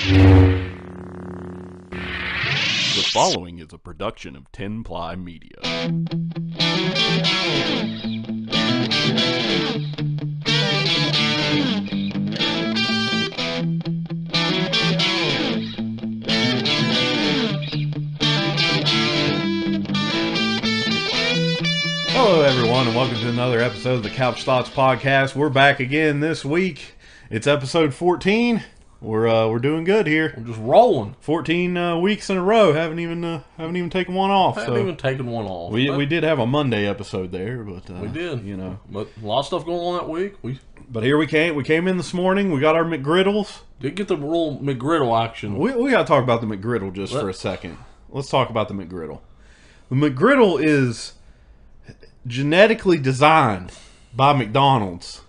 The following is a production of 10 Ply Media. Hello everyone and welcome to another episode of the Couch Thoughts Podcast. We're back again this week. It's episode 14. We're doing good here. We're just rolling. 14 weeks in a row. Haven't even taken one off. Haven't even taken one off. We did have a Monday episode there, but we did. You know, but a lot of stuff going on that week. But here we came. We came in this morning. We got our McGriddles. Did get the real McGriddle action. We got to talk about the McGriddle just for a second. Let's talk about the McGriddle. The McGriddle is genetically designed by McDonald's.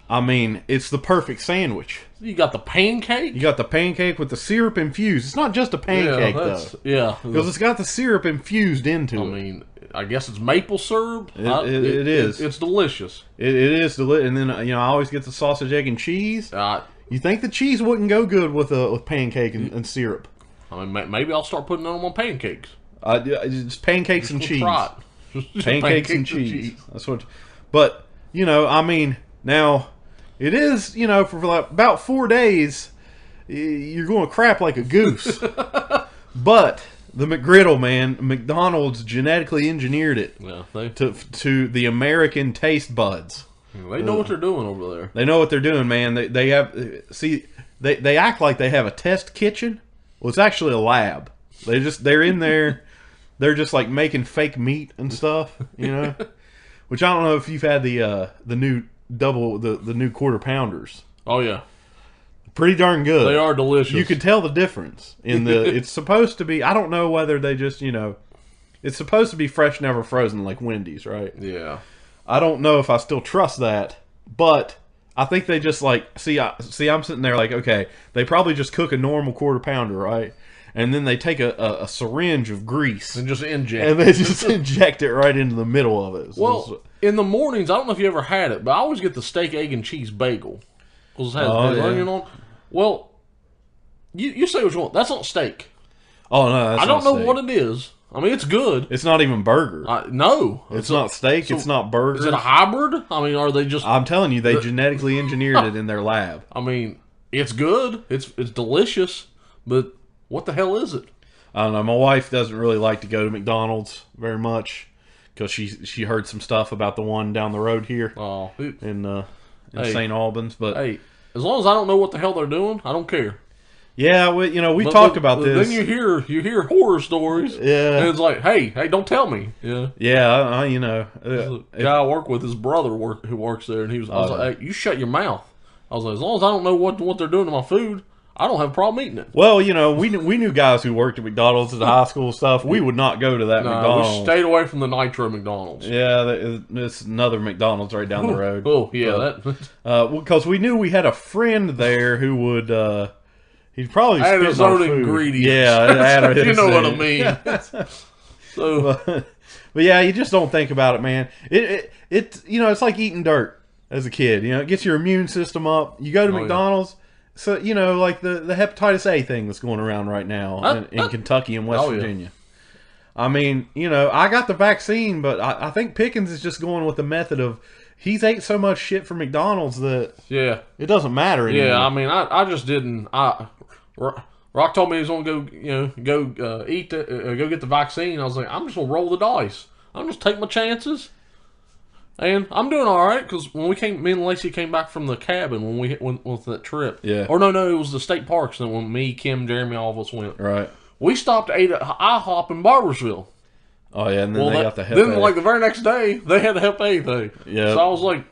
I mean, it's the perfect sandwich. You got the pancake? You got the pancake with the syrup infused. It's not just a pancake, though. Yeah. Because it's got the syrup infused into it. I mean, I guess it's maple syrup. It is. It's delicious. It is delicious. And then, I always get the sausage, egg, and cheese. You think the cheese wouldn't go good with pancake and syrup? I mean, maybe I'll start putting it on my pancakes. It's pancakes and cheese. Try it. Pancakes and cheese. That's what. But, I mean, now... It is, for like about 4 days, you're going to crap like a goose. But the McGriddle, man, McDonald's genetically engineered it to the American taste buds. They know what they're doing over there. They know what they're doing, man. They they act like they have a test kitchen. Well, it's actually a lab. They're in there. They're just like making fake meat and stuff, Which I don't know if you've had the new. The new quarter pounders. Oh yeah, pretty darn good. They are delicious. You can tell the difference in the. It's supposed to be. I don't know whether they just it's supposed to be fresh, never frozen, like Wendy's, right? Yeah. I don't know if I still trust that, but I think they just like see. I'm sitting there like, okay, they probably just cook a normal quarter pounder, right? And then they take a syringe of grease and just inject, and they just inject it right into the middle of it. So in the mornings, I don't know if you ever had it, but I always get the steak, egg, and cheese bagel because it has onion on. Well, you say what you want. That's not steak. Oh no, that's I don't know steak. what it is. I mean, it's good. It's not even burger. No, it's not steak. So it's not burger. Is it a hybrid? I mean, are they just? I'm telling you, they genetically engineered it in their lab. I mean, it's good. It's delicious, but. What the hell is it? I don't know. My wife doesn't really like to go to McDonald's very much because she heard some stuff about the one down the road here in St. Albans. But hey, as long as I don't know what the hell they're doing, I don't care. Yeah, we talked about this. Then you hear horror stories. Yeah, and it's like, hey, don't tell me. Yeah, yeah. The guy I work with, his brother who works there, and I was like, hey, you shut your mouth. I was like, as long as I don't know what they're doing to my food. I don't have a problem eating it. Well, we knew guys who worked at McDonald's at the high school stuff. We would not go to that McDonald's. We stayed away from the Nitro McDonald's. Yeah, it's another McDonald's right down the road. Oh, yeah. Because we knew we had a friend there who would... he'd probably add his own ingredients. Yeah, you know what I mean. But yeah, you just don't think about it, man. It's like eating dirt as a kid. It gets your immune system up. You go to McDonald's... Yeah. So, like the hepatitis A thing that's going around right now in Kentucky and West Virginia. I mean, I got the vaccine, but I think Pickens is just going with the method of he's ate so much shit from McDonald's that it doesn't matter anymore. Yeah, I mean, I just didn't. Rock told me he was going to go get the vaccine. I was like, I'm just going to roll the dice. I'm just take my chances. And I'm doing all right because when me and Lacey came back from the cabin when we went with that trip. Yeah. Or no, it was the state parks. Then when me, Kim, Jeremy, all of us went. Right. We stopped to eat at IHOP in Barbersville. Oh yeah, and then they got the Hep A. Then like the very next day they had the Hep A thing. Yeah. So I was like,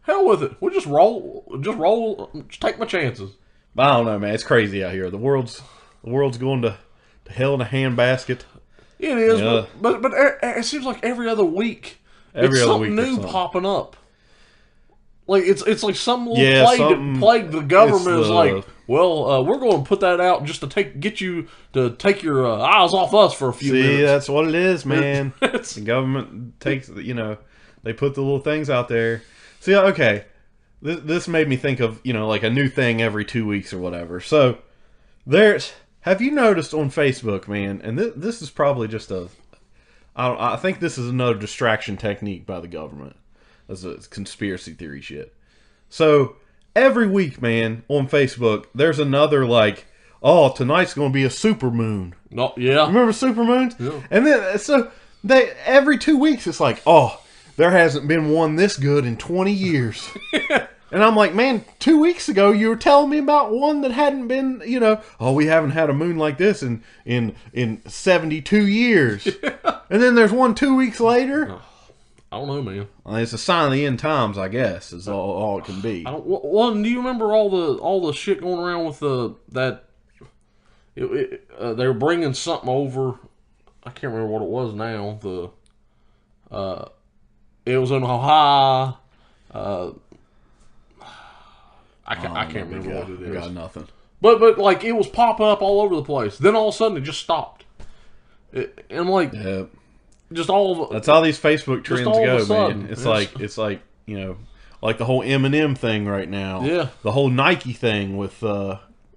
hell with it. We'll just roll, just take my chances. I don't know, man. It's crazy out here. The world's going to hell in a handbasket. It is, but it seems like every other week. It's something new popping up. Like it's like some little plague the government is like, well, we're going to put that out just to get you to take your eyes off us for a few minutes. See, that's what it is, man. The government takes, they put the little things out there. See, okay, this made me think of, like a new thing every 2 weeks or whatever. So have you noticed on Facebook, man, and this is probably just I think this is another distraction technique by the government. That's a conspiracy theory shit. So every week, man, on Facebook, there's another oh, tonight's going to be a supermoon. Oh, yeah. Remember supermoons? Yeah. And then, so every 2 weeks, it's like, oh, there hasn't been one this good in 20 years. And I'm like, man, 2 weeks ago, you were telling me about one that hadn't been, oh, we haven't had a moon like this in 72 years. Yeah. And then there's one 2 weeks later. Oh, I don't know, man. It's a sign of the end times, I guess, is all it can be. Well, do you remember all the shit going around with they were bringing something over? I can't remember what it was now. It was in Ohio. I can't remember what it is. I got nothing. But it was popping up all over the place. Then all of a sudden it just stopped. Yep. Just all of that's how these Facebook trends go, sudden, man. It's like like the whole Eminem thing right now. Yeah. The whole Nike thing with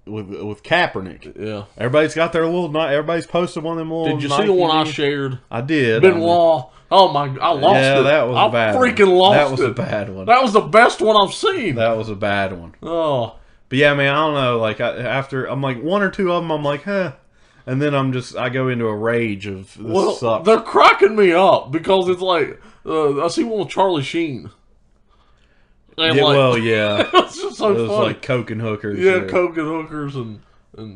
Kaepernick. Yeah. Everybody's got their everybody's posted one of them little. Did you Nike see the one I shared? I did. Benoit. Oh my! I lost it. Yeah, that was a bad one. I freaking lost it. That was a bad one. That was the best one I've seen. That was a bad one. Oh. But yeah, man, I don't know. After I'm like one or two of them, I'm like, huh. And then I go into a rage of this sucks. They're cracking me up because it's like I see one with Charlie Sheen. And yeah. It's just so funny. It was like coke and hookers. Yeah, coke and hookers and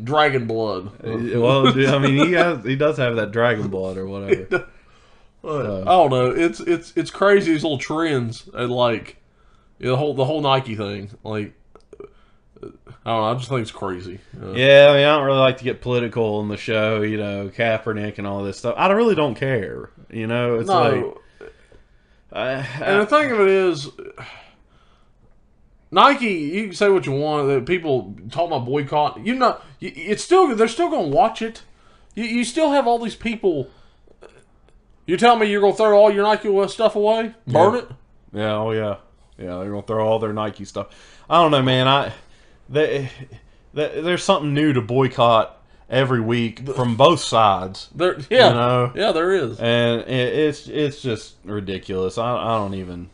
dragon blood. Well, I mean, he does have that dragon blood or whatever. I don't know. It's crazy, these little trends and the whole Nike thing. I don't know. I just think it's crazy. Yeah, I mean, I don't really like to get political on the show. Kaepernick and all this stuff. I really don't care. It's no. And the thing of it is, Nike. You can say what you want. People talk about boycott. It's still they're still going to watch it. You still have all these people. You tell me you're going to throw all your Nike stuff away? Burn it? Yeah, oh yeah. Yeah, they're going to throw all their Nike stuff. I don't know, man. There's something new to boycott every week from both sides. Yeah, there is. And it's just ridiculous. I don't even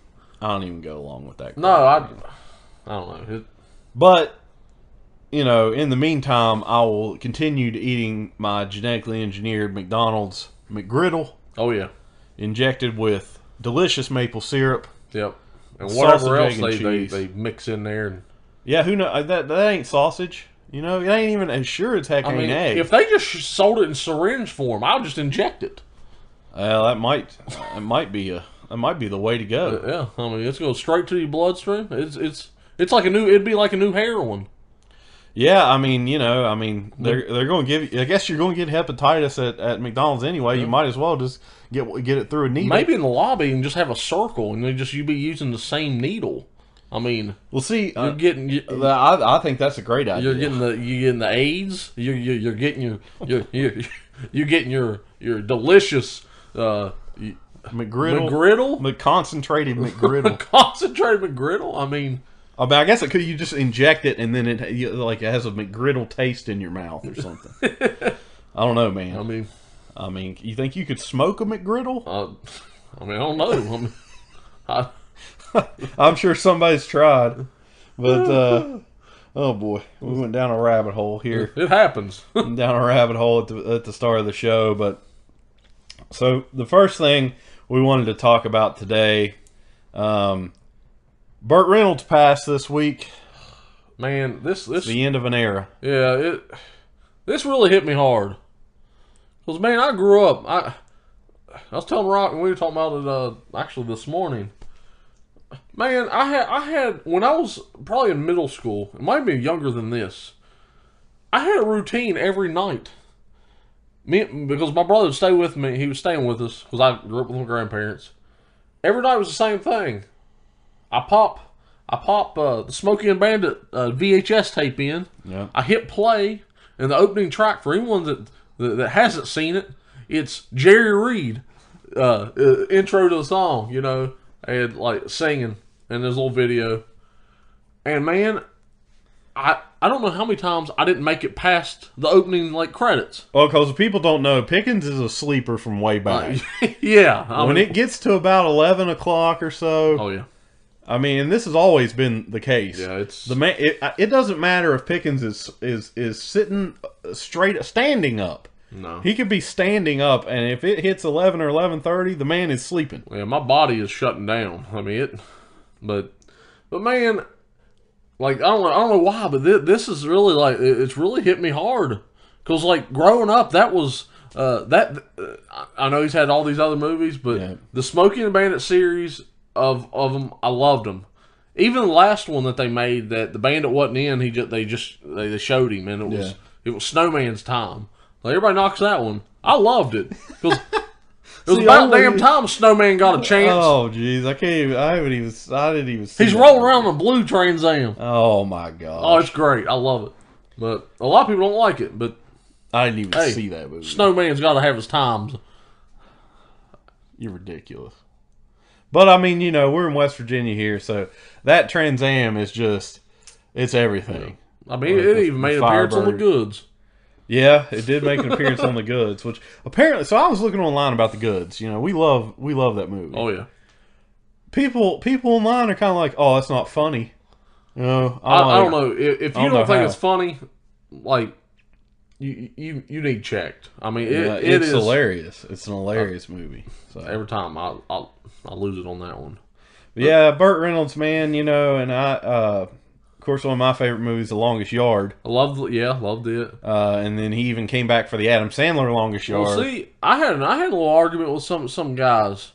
go along with that. No, I don't know. But, in the meantime, I will continue to eating my genetically engineered McDonald's McGriddle. Oh, yeah. Injected with delicious maple syrup. Yep. And whatever else sausage, they mix in there. And yeah, who knows? That ain't sausage. It ain't even as sure as heck ain't egg. If they just sold it in syringe form, I'll just inject it. Well, that might be the way to go. Yeah, I mean, it's going straight to your bloodstream. It's like it'd be like a new heroin. Yeah, I mean, they're going to give you. I guess you're going to get hepatitis at McDonald's anyway. Yeah. You might as well just get it through a needle. Maybe in the lobby and just have a circle, and you be using the same needle. I mean, well, see, you're getting. I think that's a great idea. You're getting the AIDS. You're getting your delicious McGriddle, the concentrated McGriddle, concentrated McGriddle. I mean, I guess you just inject it and then it has a McGriddle taste in your mouth or something. I don't know, man. I mean, you think you could smoke a McGriddle? I don't know. I'm sure somebody's tried, but oh boy, we went down a rabbit hole here. It happens. Down a rabbit hole at the start of the show, but so the first thing we wanted to talk about today, Burt Reynolds passed this week. Man, this the end of an era. Yeah, this really hit me hard. Because man, I grew up. I was telling Rock, and we were talking about it actually this morning. Man, I had when I was probably in middle school, it might be younger than this. I had a routine every night. Because my brother would stay with me, he was staying with us because I grew up with my grandparents. Every night was the same thing. I pop the Smokey and Bandit VHS tape in. Yeah. I hit play, and the opening track for anyone that hasn't seen it, it's Jerry Reed intro to the song. And like singing in this little video. And man, I don't know how many times I didn't make it past the opening credits. Well, because people don't know, Pickens is a sleeper from way back. Yeah. When it gets to about 11 o'clock or so. Oh yeah. I mean, and this has always been the case. Yeah, it's it doesn't matter if Pickens is sitting straight, standing up. No, he could be standing up, and if it hits 11 or 11:30, the man is sleeping. Yeah, my body is shutting down. I mean but man, I don't know why, but this is really it's really hit me hard because growing up, that was I know he's had all these other movies, but the Smokey and the Bandit series of them, I loved them. Even the last one that they made, that the Bandit wasn't in, they showed him, and it was Snowman's time. Everybody knocks that one. I loved it because it was about damn time Snowman got a chance. Oh jeez, I didn't even see He's rolling around in a blue Trans Am. Oh my god. Oh, it's great. I love it. But a lot of people don't like it. But I didn't even see that movie. Snowman's got to have his times. You're ridiculous. But I mean, we're in West Virginia here, so that Trans Am is it's everything. Yeah. I mean, it even made an appearance on the goods. Yeah, it did make an appearance on the goods, which apparently. So I was looking online about the goods. We love that movie. Oh yeah. People online are kind of like, oh, that's not funny. I don't know if you don't think it's funny. You need checked. I mean, it's hilarious. It's an hilarious movie. So every time I lose it on that one. But yeah, Burt Reynolds, man. And I. Of course, one of my favorite movies, The Longest Yard. Loved it. And then he even came back for the Adam Sandler Longest Yard. Well, see, I had a little argument with some guys.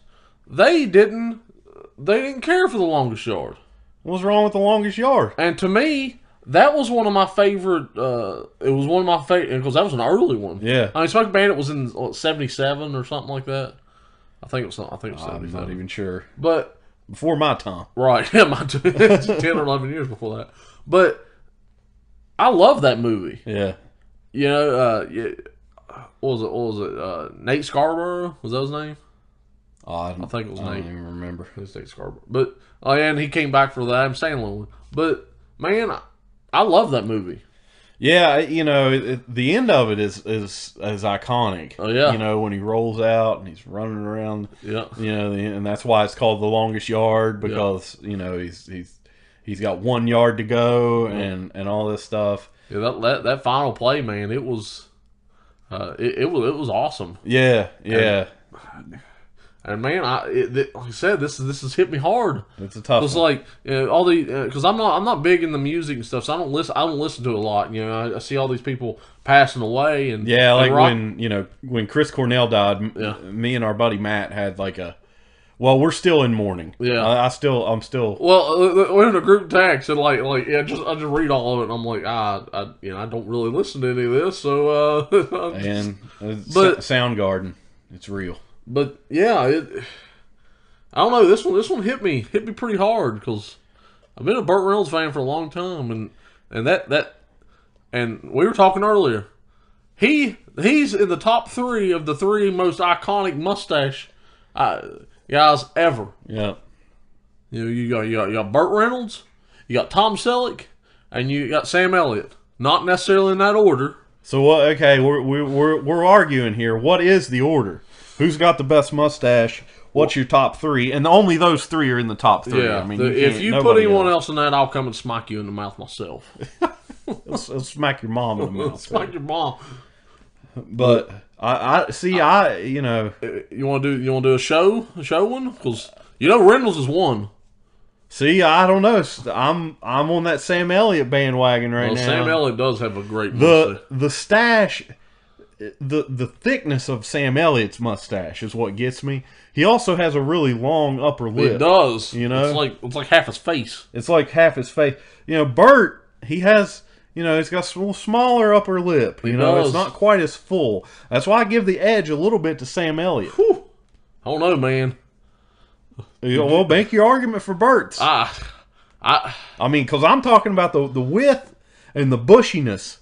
They didn't care for The Longest Yard. What's wrong with The Longest Yard? And to me, that was one of my favorite. It was one of my favorite because that was an early one. Yeah. I mean, Smoking Bandit was in 77 or something like that. I think it was 77. I'm not even sure. But. Before my time. Right. Yeah, 10 or 11 years before that. But I love that movie. Yeah. What was it? Nate Scarborough? Was that his name? I think it was Nate. I don't even remember. It was Nate Scarborough. But, and he came back for the Adam Sandler one. But, man, I love that movie. Yeah, the end of it is iconic. Oh yeah, when he rolls out and he's running around. Yeah, and that's why it's called The Longest Yard because he's got 1 yard to go and all this stuff. Yeah, that final play, man, it was it was awesome. Yeah. And man, like I said, this has hit me hard. It's a tough. It's all the because I'm not big in the music and stuff, so I don't listen to it a lot. I see all these people passing away and when Chris Cornell died, me and our buddy Matt had we're still in mourning. Yeah, I'm still. Well, we're in a group text and I just read all of it and I'm like I don't really listen to any of this, so and Soundgarden, it's real. But yeah, I don't know. This one hit me pretty hard because I've been a Burt Reynolds fan for a long time, and we were talking earlier. He's in the top 3 of the 3 most iconic mustache guys ever. Yeah. You got Burt Reynolds, you got Tom Selleck, and you got Sam Elliott. Not necessarily in that order. So what? Okay, we're arguing here. What is the order? Who's got the best mustache? What's your top 3? And only those 3 are in the top 3. Yeah, I mean, if you put anyone else in that, I'll come and smack you in the mouth myself. I'll smack your mom in the mouth. Smack your mom. But I see. You want to do a show one because Reynolds is one. See, I don't know. I'm on that Sam Elliott bandwagon right now. Sam Elliott does have a great mustache. The stash. The thickness of Sam Elliott's mustache is what gets me. He also has a really long upper lip. It does. It's like half his face. It's like half his face. Burt, he has, he's got a smaller upper lip. It's not quite as full. That's why I give the edge a little bit to Sam Elliott. Whew. I don't know, man. Well, make your argument for Burt's. I mean, because I'm talking about the width and the bushiness.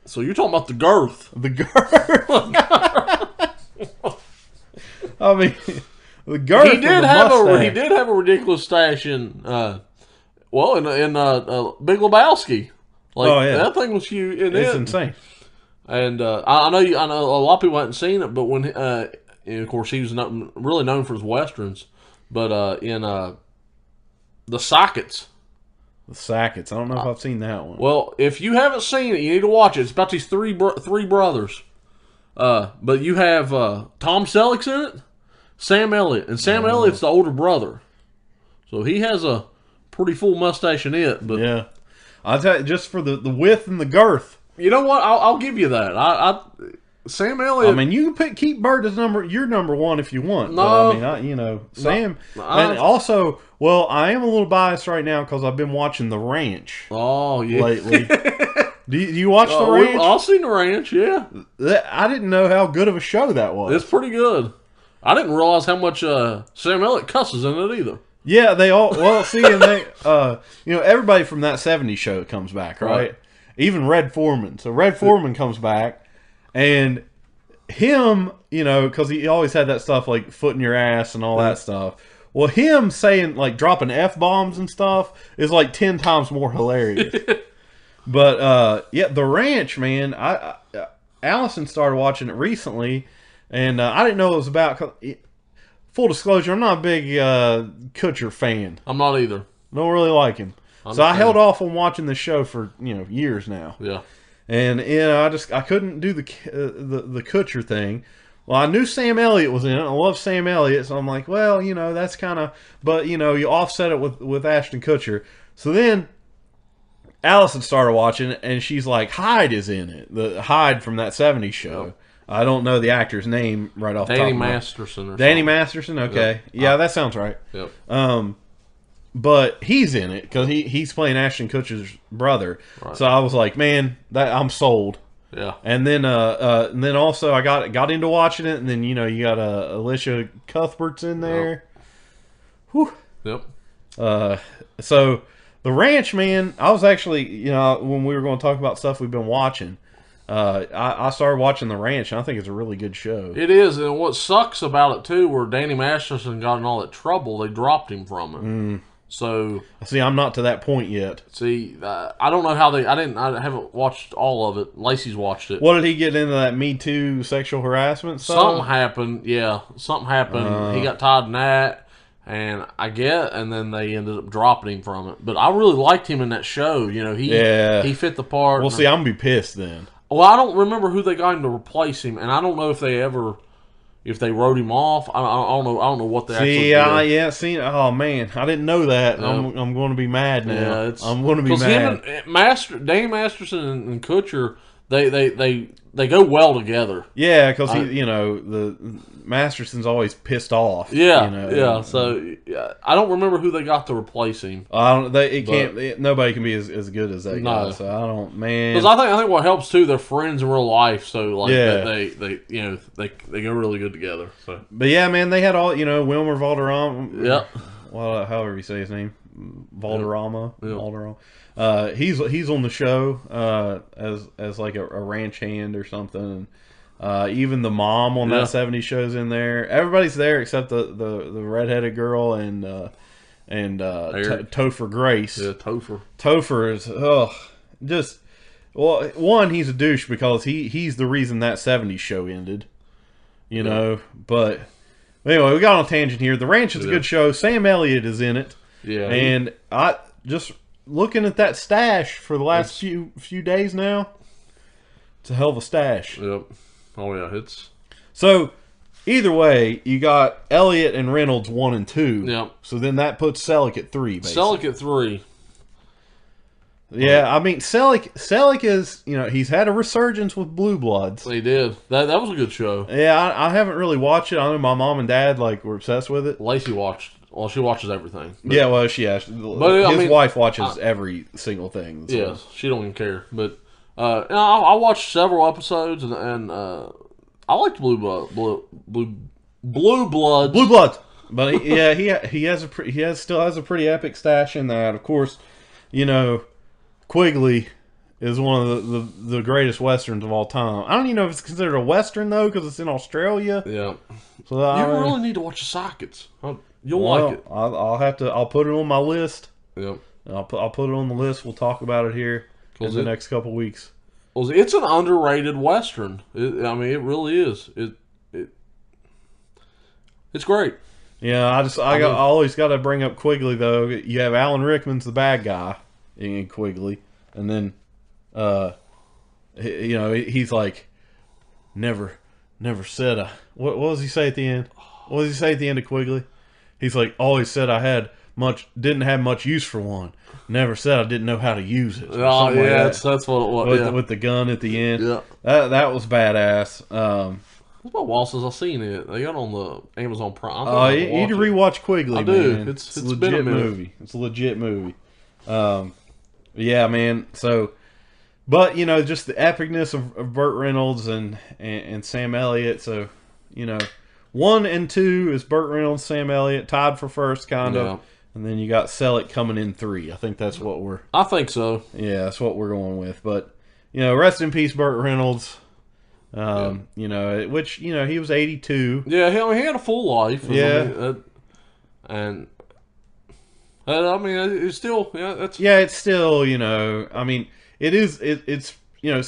So you're talking about the girth. The girth. I mean, the girth. He did have a ridiculous stash in Well, in Big Lebowski, like that thing was huge. It's insane. And I know a lot of people hadn't seen it, but when and of course he was really known for his westerns, but in the Sockets. The Sackets. I don't know if I've seen that one. Well, if you haven't seen it, you need to watch it. It's about these three brothers. But you have Tom Selleck's in it, Sam Elliott, and Sam Elliott's the older brother, so he has a pretty full mustache in it. But yeah, I'll tell you, just for the width and the girth. You know what? I'll give you that. Sam Elliott. I mean, you can keep Burt as your number one if you want. No, but I mean, Sam. And also, well, I am a little biased right now because I've been watching The Ranch. Oh yeah, lately. Do you watch The Ranch? I've seen The Ranch. Yeah, I didn't know how good of a show that was. It's pretty good. I didn't realize how much Sam Elliott cusses in it either. Yeah, they all see, and they everybody from that '70s show comes back, right? Even Red Foreman. So Red Foreman comes back. And him, because he always had that stuff like foot in your ass and all that stuff. Well, him saying, like, dropping F-bombs and stuff is like 10 times more hilarious. But, The Ranch, man, Allison started watching it recently, and I didn't know it was about... Full disclosure, I'm not a big Kutcher fan. I'm not either. Don't really like him. So I held off on watching the show for, years now. Yeah. And I couldn't do the Kutcher thing. Well, I knew Sam Elliott was in it. I love Sam Elliott, so I'm like, well, that's kind of. But you offset it with Ashton Kutcher. So then Allison started watching it, and she's like, Hyde is in it. The Hyde from that '70s show. Yep. I don't know the actor's name right off the top of my head. Danny Masterson. Okay, yep. Yeah, that sounds right. Yep. But he's in it because he's playing Ashton Kutcher's brother. Right. So I was like, man, I'm sold. Yeah. And then also I got into watching it, and then you got Alicia Cuthbert's in there. Yep. Whew. Yep. So The Ranch, man, I was actually when we were going to talk about stuff we've been watching, I started watching The Ranch, and I think it's a really good show. It is, and what sucks about it too, where Danny Masterson got in all that trouble, they dropped him from it. Mm. So see, I'm not to that point yet. See, I don't know how I haven't watched all of it. Lacey's watched it. What did he get into that Me Too sexual harassment stuff? Something happened. Yeah, something happened. He got tied in that, and then they ended up dropping him from it. But I really liked him in that show. He fit the part. Well, see, I'm gonna be pissed then. Well, I don't remember who they got him to replace him, and I don't know if they wrote him off. I don't know what they actually did. Oh man, I didn't know that. Yeah. I'm going to be mad now. Yeah, I'm going to be mad. Danny Masterson and Kutcher, they go well together. Yeah, because the Masterson's always pissed off. Yeah, yeah. So I don't remember who they got to replace him. Nobody can be as good as that guy. So I don't, man. Because I think what helps too, they're friends in real life. So like they go really good together. So. But yeah, man, they had all Wilmer Valderrama. Yep. Well, however you say his name, Valderrama. Yep. Valderrama. He's on the show as like a ranch hand or something. Even the mom on that '70s show's in there. Everybody's there except the redheaded girl and Topher Grace. Yeah, Topher. Topher is one, he's a douche because he's the reason that '70s show ended. But anyway, we got on a tangent here. The Ranch is a good show. Sam Elliott is in it. Yeah, and I just looking at that stash for the last few days now. It's a hell of a stash. Yep. Oh yeah, it's so. Either way, you got Elliott and Reynolds 1 and 2. Yep. So then that puts Selleck at 3. Basically. Selleck at 3. Yeah, I mean Selleck is he's had a resurgence with Blue Bloods. He did. That was a good show. Yeah, I haven't really watched it. I know my mom and dad were obsessed with it. Lacey watched. Well, she watches everything. But, yeah, well, she has. But his wife watches every single thing. So. Yes, she don't even care. But I watched several episodes and I liked Blue Bloods. But he still has a pretty epic stash in that. Of course, Quigley is one of the greatest westerns of all time. I don't even know if it's considered a western though because it's in Australia. Yeah. So you really need to watch the Sockets. You'll like it. I'll put it on my list. Yep. I'll put it on the list. We'll talk about it here in the next couple weeks. Well, it's an underrated Western. I mean, it really is. It's great. Yeah, I always got to bring up Quigley though. You have Alan Rickman's the bad guy in Quigley, and then, he's like, never said I. What does he say at the end? What does he say at the end of Quigley? He's like, always said I didn't have much use for one. Never said I didn't know how to use it. Oh yeah, that's what it was. With the gun at the end. Yeah, that was badass. It's about a while since I've seen it. They got it on the Amazon Prime. You need to rewatch Quigley. I do. Man. It's a legit movie. It's a legit movie. Yeah, man. So, but just the epicness of Burt Reynolds and Sam Elliott. So, 1 and 2 is Burt Reynolds, Sam Elliott, tied for first, kind of. And then you got Selleck coming in 3. I think that's what we're... I think so. Yeah, that's what we're going with. But, rest in peace, Burt Reynolds. Which, he was 82. Yeah, he had a full life. Yeah. I mean, it's still... it's still, I mean, it's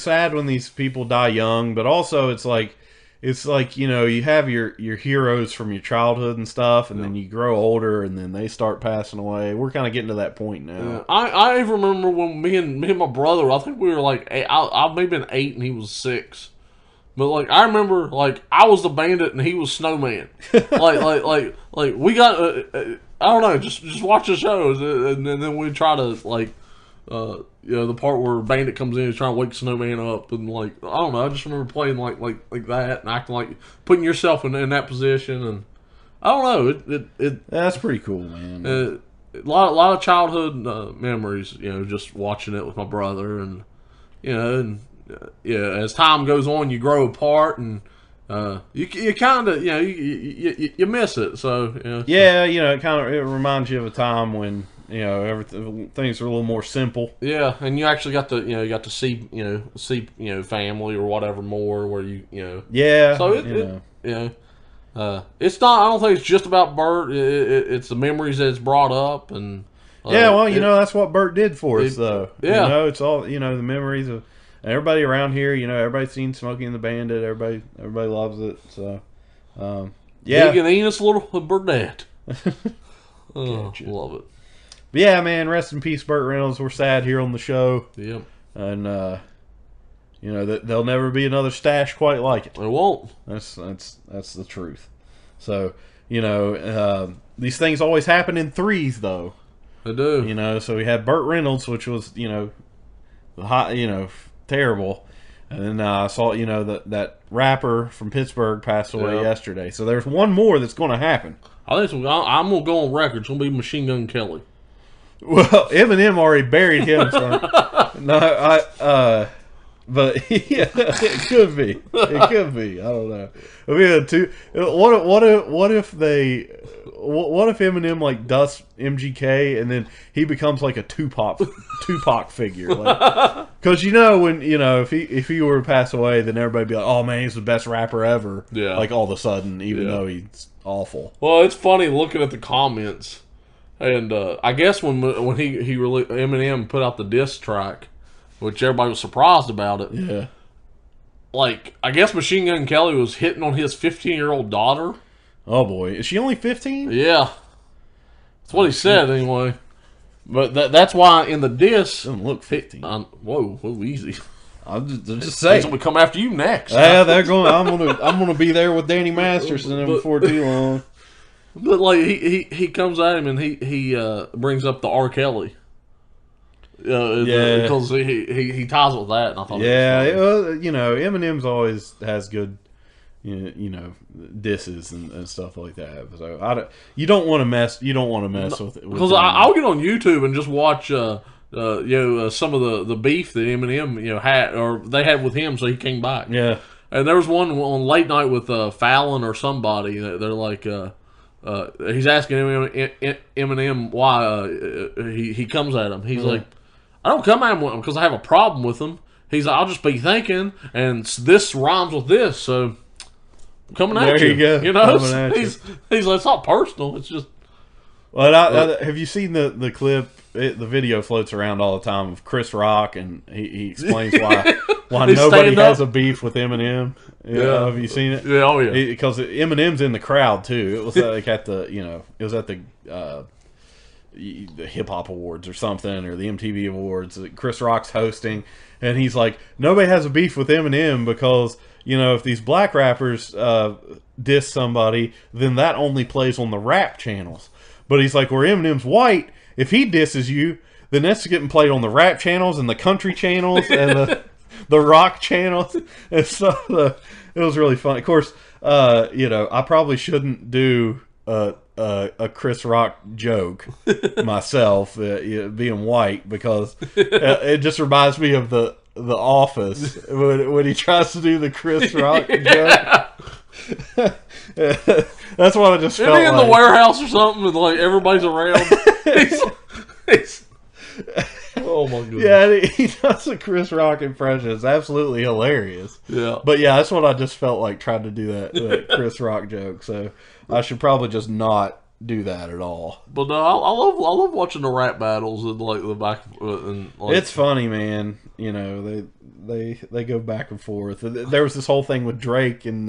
sad when these people die young, but also it's like, you have your heroes from your childhood and stuff, and then you grow older, and then they start passing away. We're kind of getting to that point now. Yeah. I remember when me and my brother, I think we were like, I may have been 8 and he was 6. But I remember I was the bandit and he was Snowman. like we got I don't know, just watch the shows and then we try to the part where Bandit comes in and trying to wake Snowman up and I don't know, I just remember playing like that and acting like putting yourself in that position, and I don't know, it that's pretty cool, man. A lot of childhood memories, just watching it with my brother, and as time goes on, you grow apart, and you kind of you miss it. So it reminds you of a time when things are a little more simple. Yeah, and you actually got to see family or whatever more, where yeah. So it's not. I don't think it's just about Burt. It's the memories that it's brought up, and that's what Burt did for us, though. Yeah, it's all the memories of. Everybody around here, everybody's seen Smokey and the Bandit. Everybody loves it. So, Big and Enos, little Burdette. Gotcha. Love it. But yeah, man. Rest in peace, Burt Reynolds. We're sad here on the show. Yep. And there'll never be another stash quite like it. It won't. That's the truth. So these things always happen in threes, though. They do. So we had Burt Reynolds, which was terrible, and then I saw that rapper from Pittsburgh passed away yesterday. So there's one more that's going to happen. I think I'm gonna go on record. It's gonna be Machine Gun Kelly. Well, Eminem already buried him. So but yeah, it could be. It could be. I don't know. I mean, what if Eminem dusts MGK and then he becomes like a Tupac figure? Because when if he were to pass away, then everybody'd be like, oh man, he's the best rapper ever. Yeah. All of a sudden, even though he's awful. Well, it's funny looking at the comments, and I guess when Eminem put out the diss track, which everybody was surprised about it. Yeah. I guess Machine Gun Kelly was hitting on his 15-year-old daughter. Oh boy, is she only 15? Yeah, that's what he said anyway. But that's why in the diss, doesn't look 15. Whoa, easy. I'm just saying. He's gonna come after you next. Yeah, they're going. I'm gonna be there with Danny Masterson before too long. But he comes at him and he brings up the R. Kelly. Because he ties with that, and I thought Eminem's always has good disses and stuff like that. So you don't want to mess with it, because I'll get on YouTube and just watch some of the beef that Eminem had, or they had with him, so he came back. Yeah, and there was one on Late Night with Fallon or somebody. They're like. He's asking Eminem why he comes at him. He's like, I don't come at him because I have a problem with him. He's like, I'll just be thinking, and this rhymes with this, so I'm coming at you. There you go. He's like, it's not personal. It's just. Well, have you seen the clip the video floats around all the time of Chris Rock, and he explains why nobody has a beef with Eminem. Yeah, have you seen it? Yeah, oh yeah. Because Eminem's in the crowd too. It was like at the it was at the Hip Hop Awards or something, or the MTV Awards that Chris Rock's hosting, and he's like, nobody has a beef with Eminem because if these black rappers diss somebody, then that only plays on the rap channels. But he's like, where Eminem's white, if he disses you, then that's getting played on the rap channels and the country channels and the rock channels. And so it was really fun. Of course, I probably shouldn't do a Chris Rock joke myself, being white, because it just reminds me of the Office when he tries to do the Chris Rock joke. That's what I just felt like. In the warehouse or something, and like everybody's around. Oh my goodness! Yeah, he does a Chris Rock impression. It's absolutely hilarious. Yeah, but yeah, that's what I just felt like trying to do that Chris Rock joke. So I should probably just not do that at all. But no, I love watching the rap battles and like the back and like, it's funny, man. They go back and forth. There was this whole thing with Drake and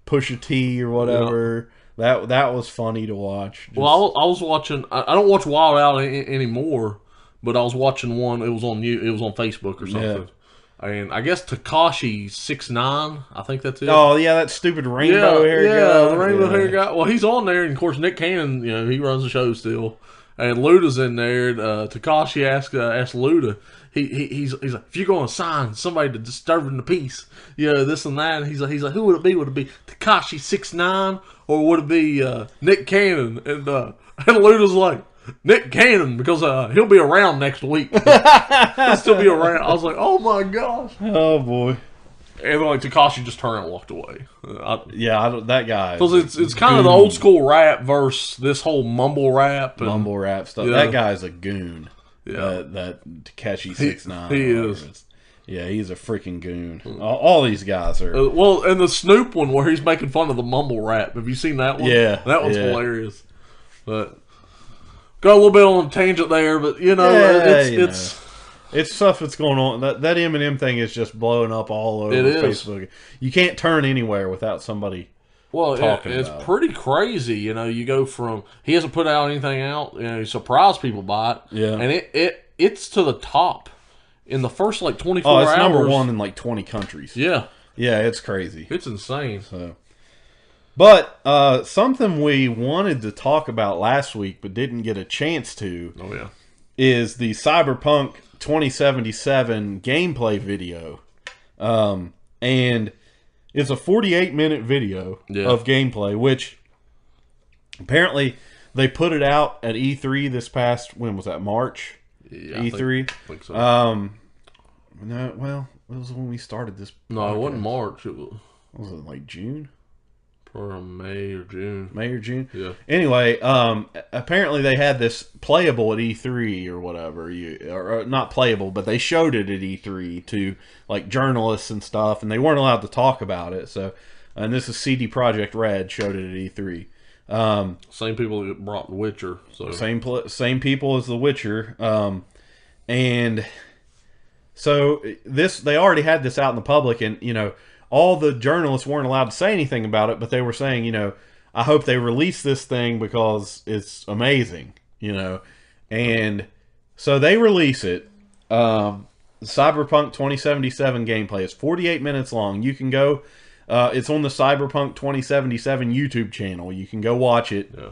Pusha T or whatever. Yeah. That was funny to watch. Well, I was watching. I don't watch Wild Out anymore, but I was watching one. It was on Facebook or something. Yeah. And I guess Tekashi 6ix9ine, I think that's it. Oh yeah, that stupid rainbow hair guy. Yeah, the rainbow hair guy. Well, he's on there, and of course Nick Cannon, he runs the show still, and Luda's in there. Tekashi asked Luda, he's like, if you're going to sign somebody to disturbing the peace, this and that, and he's like, who would it be? Would it be Tekashi 6ix9ine, or would it be Nick Cannon? And Luda's like, Nick Cannon, because he'll be around next week. He'll still be around. I was like, oh my gosh. Oh boy. And like Tekashi just turned and walked away. That guy. Because it's kind of the old school rap versus this whole mumble rap. Mumble rap stuff. Yeah. That guy's a goon. Yeah. That Tekashi 6ix9ine. He is. Yeah, he's a freaking goon. All these guys are. And the Snoop one where he's making fun of the mumble rap. Have you seen that one? Yeah. That one's hilarious. But got a little bit on a tangent there, but it's stuff that's going on. That Eminem thing is just blowing up all over Facebook. You can't turn anywhere without somebody talking it's about pretty crazy. You go from he hasn't put out anything out. He surprised people by it. Yeah, and it's to the top in the first like 24 hours. Oh, it's number one in like 20 countries. Yeah, it's crazy. It's insane. So. But something we wanted to talk about last week but didn't get a chance to is the Cyberpunk 2077 gameplay video. And it's a 48-minute video of gameplay, which apparently they put it out at E3 this past, when was that, March? Yeah, E3? I think so. No, well, it was when we started this podcast. No, it wasn't March. It was it like June? Or May or June. Yeah. Anyway, apparently they had this playable at E3 or whatever. Or not playable, but they showed it at E3 to like journalists and stuff, and they weren't allowed to talk about it. So, and this is CD Projekt Red showed it at E3. Same people that brought The Witcher. So same people as The Witcher. And so they already had this out in the public, and all the journalists weren't allowed to say anything about it, but they were saying, I hope they release this thing because it's amazing, And so they release it. Cyberpunk 2077 gameplay is 48 minutes long. You can go, it's on the Cyberpunk 2077 YouTube channel. You can go watch it. Yeah.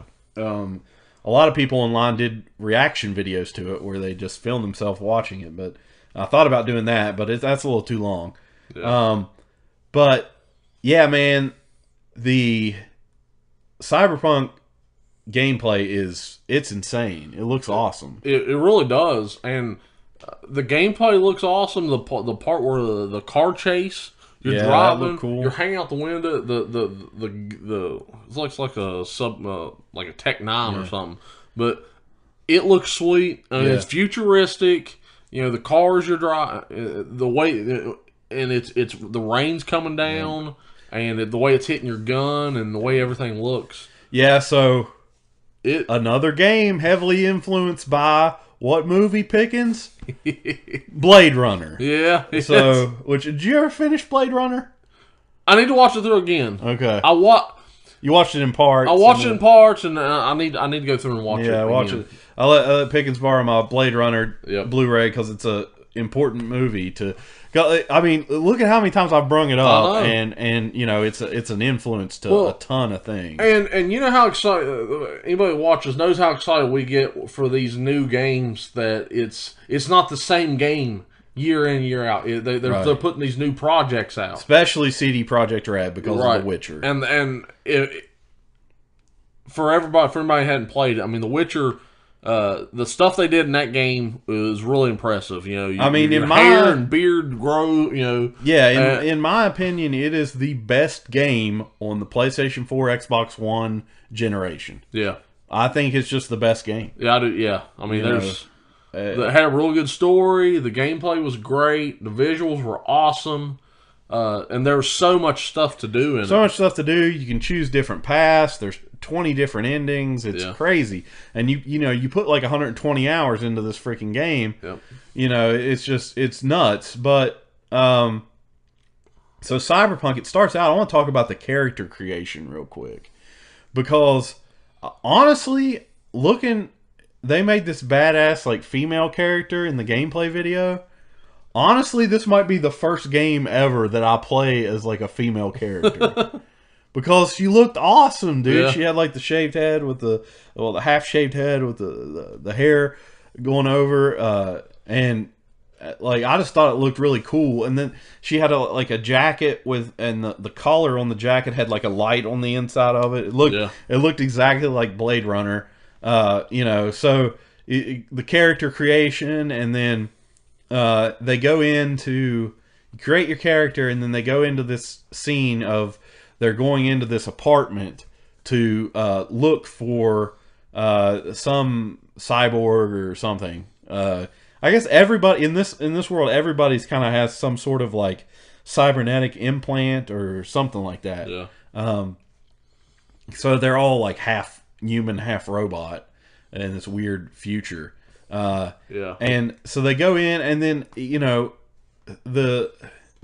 A lot of people online did reaction videos to it where they just filmed themselves watching it, but I thought about doing that, but that's a little too long. Yeah. But yeah, man, the Cyberpunk gameplay it's insane. It looks awesome. It really does, and the gameplay looks awesome. The part where the car chase, you're driving, cool. You're hanging out the window. The it looks like a like a Tech 9 or something, but it looks sweet. I mean, it's futuristic. The cars you're driving, the way. And it's the rain's coming down, and the way it's hitting your gun, and the way everything looks. Yeah, so another game heavily influenced by what movie, Pickens? Blade Runner. Yeah. So, did you ever finish Blade Runner? I need to watch it through again. Okay. You watched it in parts. I watched it in parts, and I need to go through and watch it. Yeah, watch it. I let Pickens borrow my Blade Runner Blu-ray because it's a important movie to. I mean, look at how many times I've brung it up, and you know, it's an influence to a ton of things. And you know how excited anybody who watches knows how excited we get for these new games. That it's not the same game year in, year out. They're putting these new projects out, especially CD Projekt Red because of The Witcher. And for everybody who hadn't played it, I mean, The Witcher. The stuff they did in that game was really impressive. You know, your hair and beard grow. You know, yeah. In my opinion, it is the best game on the PlayStation 4, Xbox One generation. Yeah, I think it's just the best game. Yeah, I do. Yeah, I mean, it had a real good story. The gameplay was great. The visuals were awesome. And there was so much stuff to do in it. So much stuff to do. You can choose different paths. There's 20 different endings. It's crazy. And you put like 120 hours into this freaking game. Yep. You know, it's nuts. But so Cyberpunk, it starts out, I want to talk about the character creation real quick. Because honestly, they made this badass like female character in the gameplay video. Honestly, this might be the first game ever that I play as like a female character. Because she looked awesome, dude. Yeah. She had like the shaved head with the half shaved head with the hair going over, and like I just thought it looked really cool. And then she had a jacket and the collar on the jacket had like a light on the inside of it. It looked exactly like Blade Runner, So the character creation, and then they go into create your character, and then they go into this scene of. They're going into this apartment to look for some cyborg or something. I guess everybody in this world, everybody's kind of has some sort of like cybernetic implant or something like that. Yeah. So they're all like half human, half robot in this weird future. Yeah. And so they go in, and then the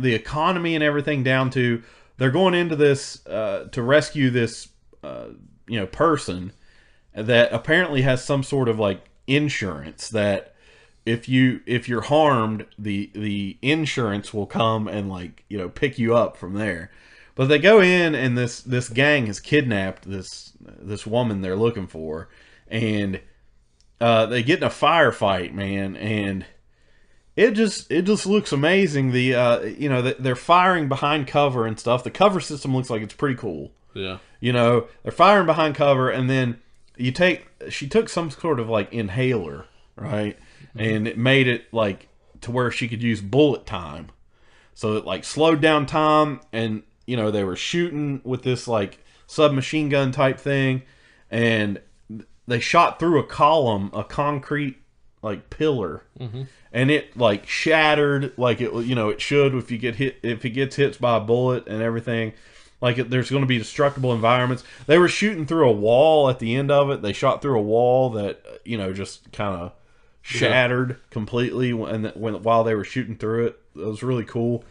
economy and everything down to. They're going into this to rescue this person that apparently has some sort of like insurance that if you're harmed, the insurance will come and like pick you up from there. But they go in, and this gang has kidnapped this woman they're looking for, and they get in a firefight, man, and it just looks amazing. They're firing behind cover and stuff. The cover system looks like it's pretty cool. Yeah. They're firing behind cover, and then she took some sort of like inhaler, right? And it made it like to where she could use bullet time. So it like slowed down time, and they were shooting with this like submachine gun type thing, and they shot through a concrete like pillar. Mm-hmm. And it like shattered like it should if it gets hit by a bullet and everything. Like there's going to be destructible environments. They were shooting through a wall at the end of it. They shot through a wall that just kind of shattered completely while they were shooting through it. It was really cool.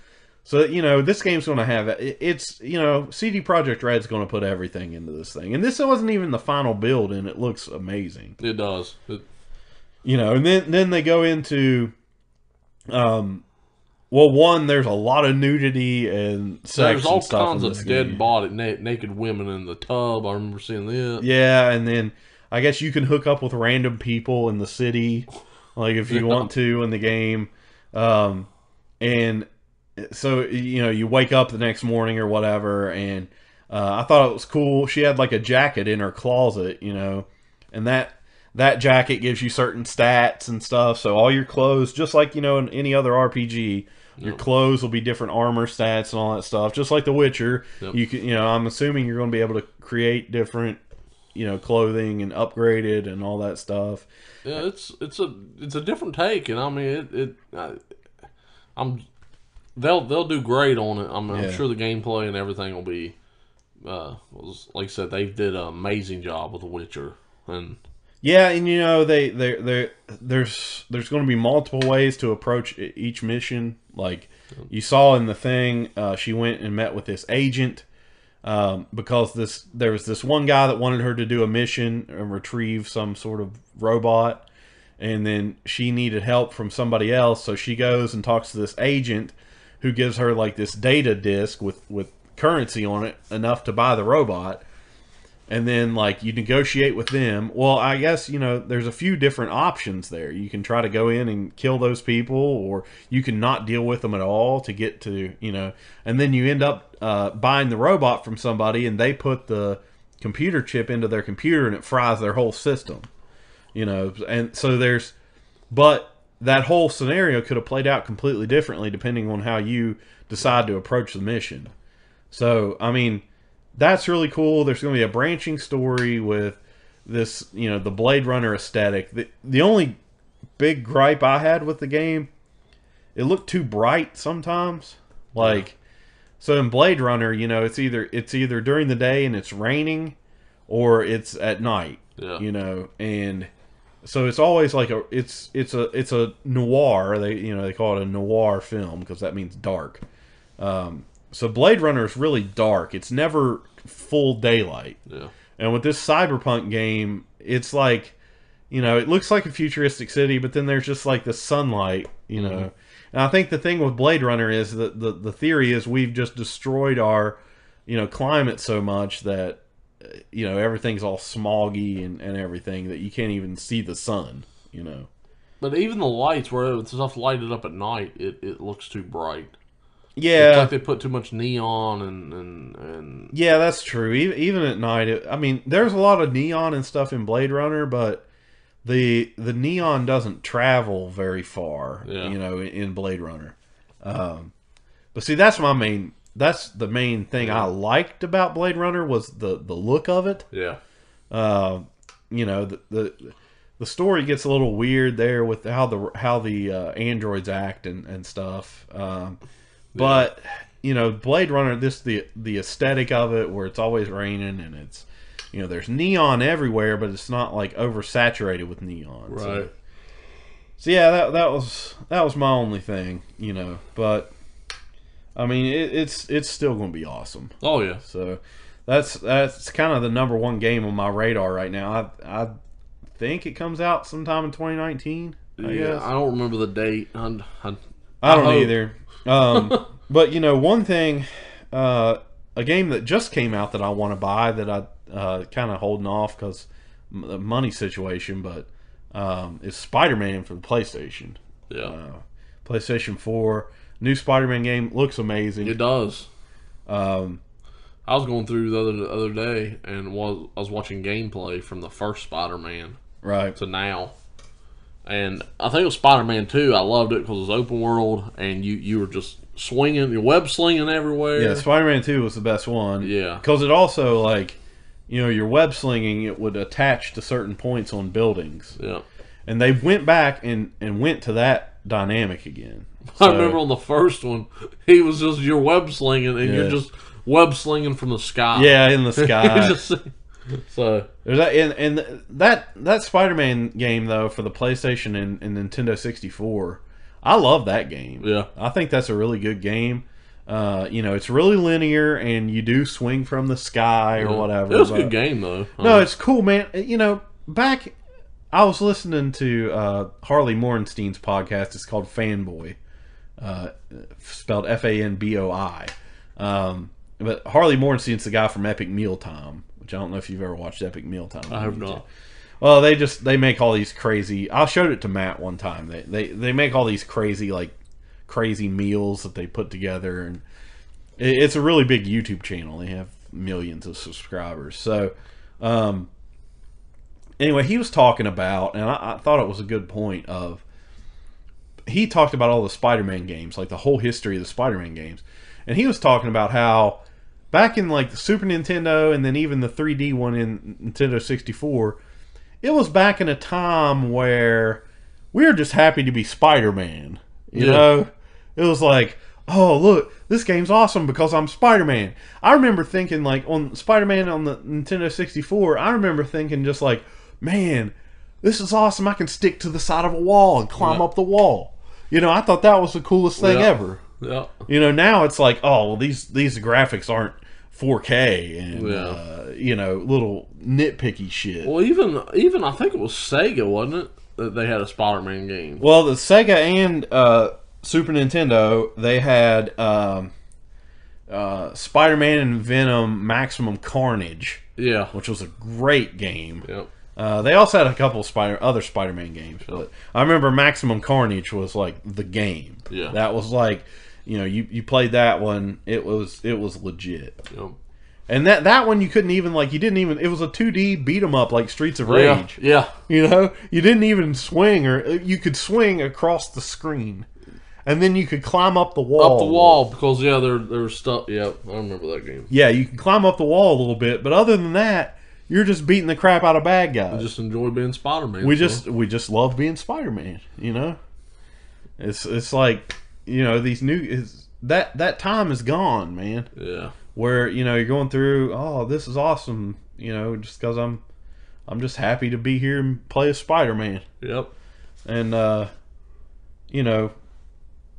So this game's going to have it's CD Projekt Red's going to put everything into this thing, and this wasn't even the final build, and it looks amazing. It does. And then they go into, one, there's a lot of nudity and sex. There's all and stuff kinds of dead body, naked women in the tub. I remember seeing that. Yeah, and then I guess you can hook up with random people in the city, like if you want to in the game. And so you wake up the next morning or whatever, and I thought it was cool. She had like a jacket in her closet, and that jacket gives you certain stats and stuff. So all your clothes, just like, in any other RPG, your clothes will be different armor stats and all that stuff. Just like The Witcher, you can, I'm assuming you're going to be able to create different, clothing and upgrade it and all that stuff. Yeah, it's a different take, and I mean they'll do great on it. I'm sure the gameplay and everything will be like I said, they did an amazing job with The Witcher. And Yeah, and there's going to be multiple ways to approach each mission. Like you saw in the thing, she went and met with this agent because there was this one guy that wanted her to do a mission and retrieve some sort of robot, and then she needed help from somebody else, so she goes and talks to this agent who gives her like this data disk with currency on it enough to buy the robot. And then, like, you negotiate with them. Well, I guess, there's a few different options there. You can try to go in and kill those people, or you can not deal with them at all to get to, and then you end up buying the robot from somebody, and they put the computer chip into their computer, and it fries their whole system. And so but that whole scenario could have played out completely differently depending on how you decide to approach the mission. So, I mean, that's really cool. There's going to be a branching story with this, the Blade Runner aesthetic. The only big gripe I had with the game, it looked too bright sometimes. So in Blade Runner, it's either during the day and it's raining, or it's at night. Yeah. And so it's always like it's a noir. They call it a noir film because that means dark. So Blade Runner is really dark. It's never full daylight. Yeah. And with this Cyberpunk game, it's like, it looks like a futuristic city, but then there's just like the sunlight, And I think the thing with Blade Runner is that the theory is we've just destroyed our, climate so much that, everything's all smoggy and everything that you can't even see the sun, But even the lights, where stuff lighted up at night, it looks too bright. Yeah, it's like they put too much neon and yeah, that's true. Even at night, there's a lot of neon and stuff in Blade Runner, but the neon doesn't travel very far. Yeah. In Blade Runner. But see, that's the main thing I liked about Blade Runner was the look of it. Yeah. The story gets a little weird there with how the androids act and stuff. But Blade Runner, the aesthetic of it, where it's always raining and it's there's neon everywhere, but it's not like oversaturated with neon. Right. So yeah, that was my only thing, But I mean, it's still going to be awesome. Oh yeah. So that's kind of the number one game on my radar right now. I think it comes out sometime in 2019. I guess. I don't remember the date. I don't either. But one thing, a game that just came out that I want to buy that I kind of holding off because the money situation, but is Spider-Man for the PlayStation. Yeah. PlayStation 4 new Spider-Man game looks amazing. It does. I was going through the other day and I was watching gameplay from the first Spider-Man right to now. And I think it was Spider-Man 2. I loved it because it was open world, and you were just swinging, your web slinging everywhere. Yeah, Spider-Man 2 was the best one. Yeah. Because it also, your web slinging, it would attach to certain points on buildings. Yeah. And they went back and went to that dynamic again. So, I remember on the first one, he was just, you're web slinging, and you're just web slinging from the sky. Yeah, in the sky. So there's that, and that Spider-Man game though for the PlayStation and Nintendo 64, I love that game. Yeah, I think that's a really good game. It's really linear, and you do swing from the sky or whatever. It was a good game though. No, it's cool, man. Back I was listening to Harley Morenstein's podcast. It's called Fanboy, spelled Fanboi. But Harley Morenstein's the guy from Epic Mealtime. I don't know if you've ever watched Epic Mealtime. I have not. Well, they make all these crazy. I showed it to Matt one time. They make all these crazy meals that they put together, and it's a really big YouTube channel. They have millions of subscribers. So, anyway, he was talking about, and I thought it was a good point of. He talked about all the Spider-Man games, like the whole history of the Spider-Man games, and he was talking about how. Back in the Super Nintendo and then even the 3D one in Nintendo 64, it was back in a time where we were just happy to be Spider-Man. You know? It was like, oh, look, this game's awesome because I'm Spider-Man. I remember thinking, on Spider-Man on the Nintendo 64, I remember thinking just man, this is awesome. I can stick to the side of a wall and climb up the wall. You know, I thought that was the coolest thing ever. Yeah. You know, now it's like, oh, well, these graphics aren't 4K and you know, little nitpicky shit. Well, even I think it was Sega, wasn't it, that they had a Spider-Man game? Well, the Sega and Super Nintendo, they had Spider-Man and Venom Maximum Carnage. Yeah, which was a great game. Yep. They also had a couple of other Spider-Man games, but I remember Maximum Carnage was like the game. Yeah, that was like, you know, you played that one. It was legit. Yep. And that one you couldn't even, like, you didn't even, it was a 2D beat 'em up like Streets of Rage. Yeah. You know, you didn't even swing, or you could swing across the screen, and then you could climb up the wall. Up the wall, because there's stuff. Yeah, I remember that game. Yeah, you can climb up the wall a little bit, but other than that, you're just beating the crap out of bad guys. I just enjoy being Spider-Man. We just love being Spider-Man. You know, it's like, you know, these new that time is gone, man. Yeah. Where, you know, you're going through, oh, this is awesome. You know, just because I'm just happy to be here and play as Spider-Man. Yep. And you know,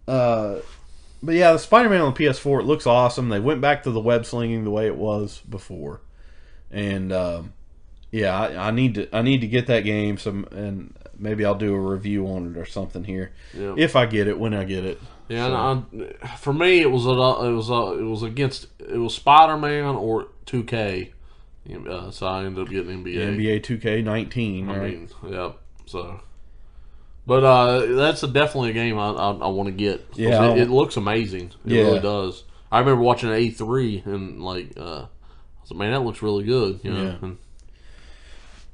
but yeah, the Spider-Man on the PS4, it looks awesome. They went back to the web slinging the way it was before. And yeah, I need to get that game, and maybe I'll do a review on it or something here. Yep. If I get it, when I get it. Yeah, so. For me, it was Spider-Man or 2K. So I ended up getting NBA. NBA 2K19. I mean, yep. So, but that's definitely a game I want to get. Yeah, it looks amazing. It really does. I remember watching E3 and like, I was like, man, that looks really good. You know. Yeah.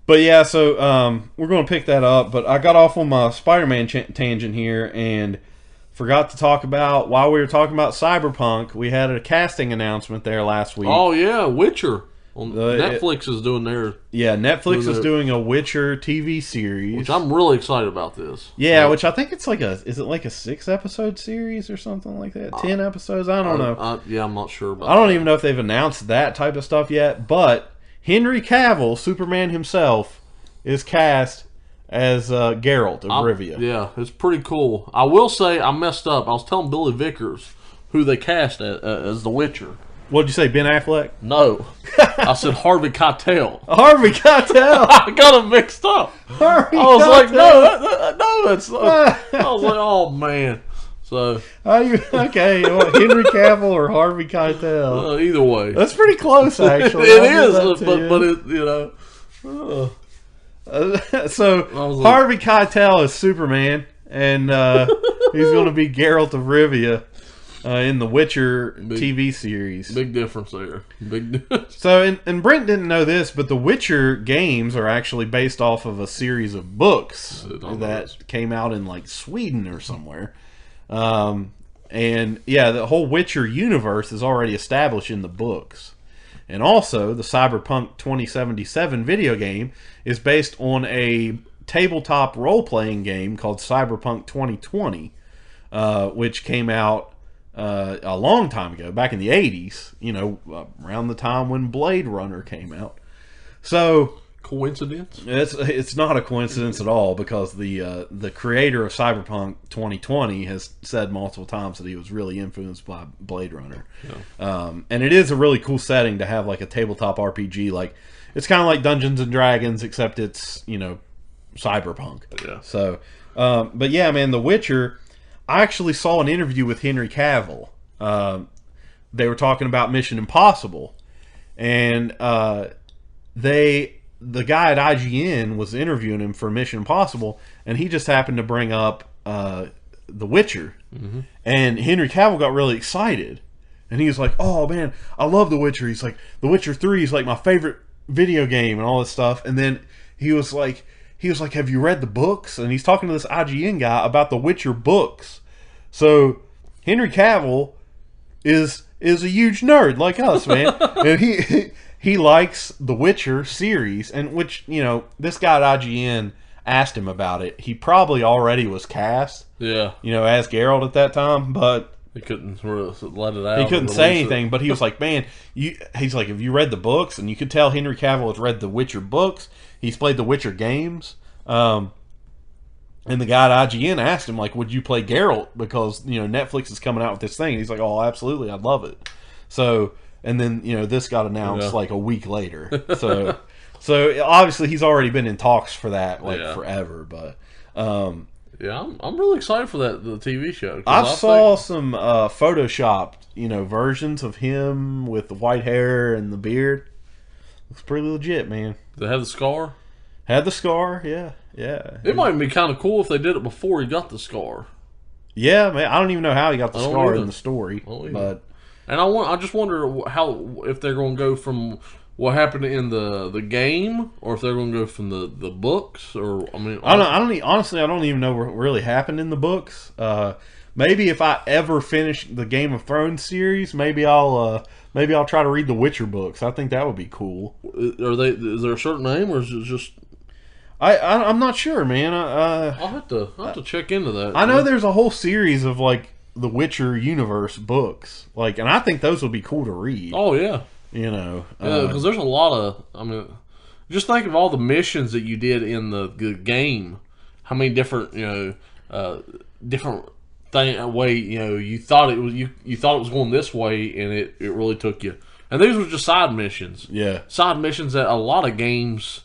But yeah, so we're going to pick that up. But I got off on my Spider-Man tangent here and forgot to talk about, while we were talking about Cyberpunk, we had a casting announcement there last week. Oh yeah, Witcher. Netflix is doing their... Yeah, Netflix is doing a Witcher TV series. Which I'm really excited about this. Yeah, which I think it's like is it like a 6-episode series or something like that? 10 episodes? I don't know. Yeah, I'm not sure about I don't even know if they've announced that type of stuff yet, but Henry Cavill, Superman himself, is cast as Geralt of Rivia. Yeah, it's pretty cool. I will say I messed up. I was telling Billy Vickers who they cast as the Witcher. What'd you say, Ben Affleck? No. I said Harvey Keitel. Harvey Keitel? I got him mixed up. Harvey I was Keitel. like, no, that's not. I was like, oh, man. So. Okay, well, Henry Cavill or Harvey Keitel? Either way. That's pretty close, actually. It is, but it, you know. So, Harvey Keitel is Superman, and he's going to be Geralt of Rivia. In the Witcher TV series. Big difference there. So, and Brent didn't know this, but the Witcher games are actually based off of a series of books that came out in like Sweden or somewhere. And yeah, the whole Witcher universe is already established in the books. And also, the Cyberpunk 2077 video game is based on a tabletop role-playing game called Cyberpunk 2020, which came out a long time ago, back in the 80s, you know, around the time when Blade Runner came out. So, coincidence? It's not a coincidence at all, because the creator of Cyberpunk 2020 has said multiple times that he was really influenced by Blade Runner. Yeah. And it is a really cool setting to have like a tabletop RPG. Like, it's kind of like Dungeons and Dragons, except it's, you know, cyberpunk. Yeah. So, but yeah, man, The Witcher. I actually saw an interview with Henry Cavill. They were talking about Mission Impossible, and the guy at IGN was interviewing him for Mission Impossible, and he just happened to bring up The Witcher, and Henry Cavill got really excited, and he was like, "Oh man, I love The Witcher." He's like, "The Witcher 3 is like my favorite video game," and all this stuff, and then he was like, have you read the books? And he's talking to this IGN guy about the Witcher books. So Henry Cavill is a huge nerd like us, man. And he likes the Witcher series, and which, you know, this guy at IGN asked him about it. He probably already was cast, you know, as Geralt at that time, but he couldn't let it out. He couldn't say anything, but he was like, man, he's like, have you read the books? And you could tell Henry Cavill has read the Witcher books. He's played the Witcher games. And the guy at IGN asked him, like, would you play Geralt? Because, Netflix is coming out with this thing. And he's like, oh, absolutely, I'd love it. So, and then, this got announced like a week later. So obviously he's already been in talks for that, forever. But, yeah, I'm really excited for the TV show. I saw some photoshopped, versions of him with the white hair and the beard. Looks pretty legit, man. They have the scar? Had the scar, yeah. It might be kind of cool if they did it before he got the scar. Yeah, man. I don't even know how he got the scar in the story, but I just wonder if they're going to go from what happened in the game, or if they're going to go from the books, or honestly, I don't even know what really happened in the books. Maybe if I ever finish the Game of Thrones series, maybe I'll try to read the Witcher books. I think that would be cool. Is there a certain name, or is it just? I'm not sure, man. I'll have to check into that. I know there's a whole series of like the Witcher universe books, and I think those would be cool to read. Oh yeah, because there's a lot of. Just think of all the missions that you did in the game. How many different different way you thought it was you thought it was going this way, and it really took you. And these were just side missions. Yeah, side missions that a lot of games.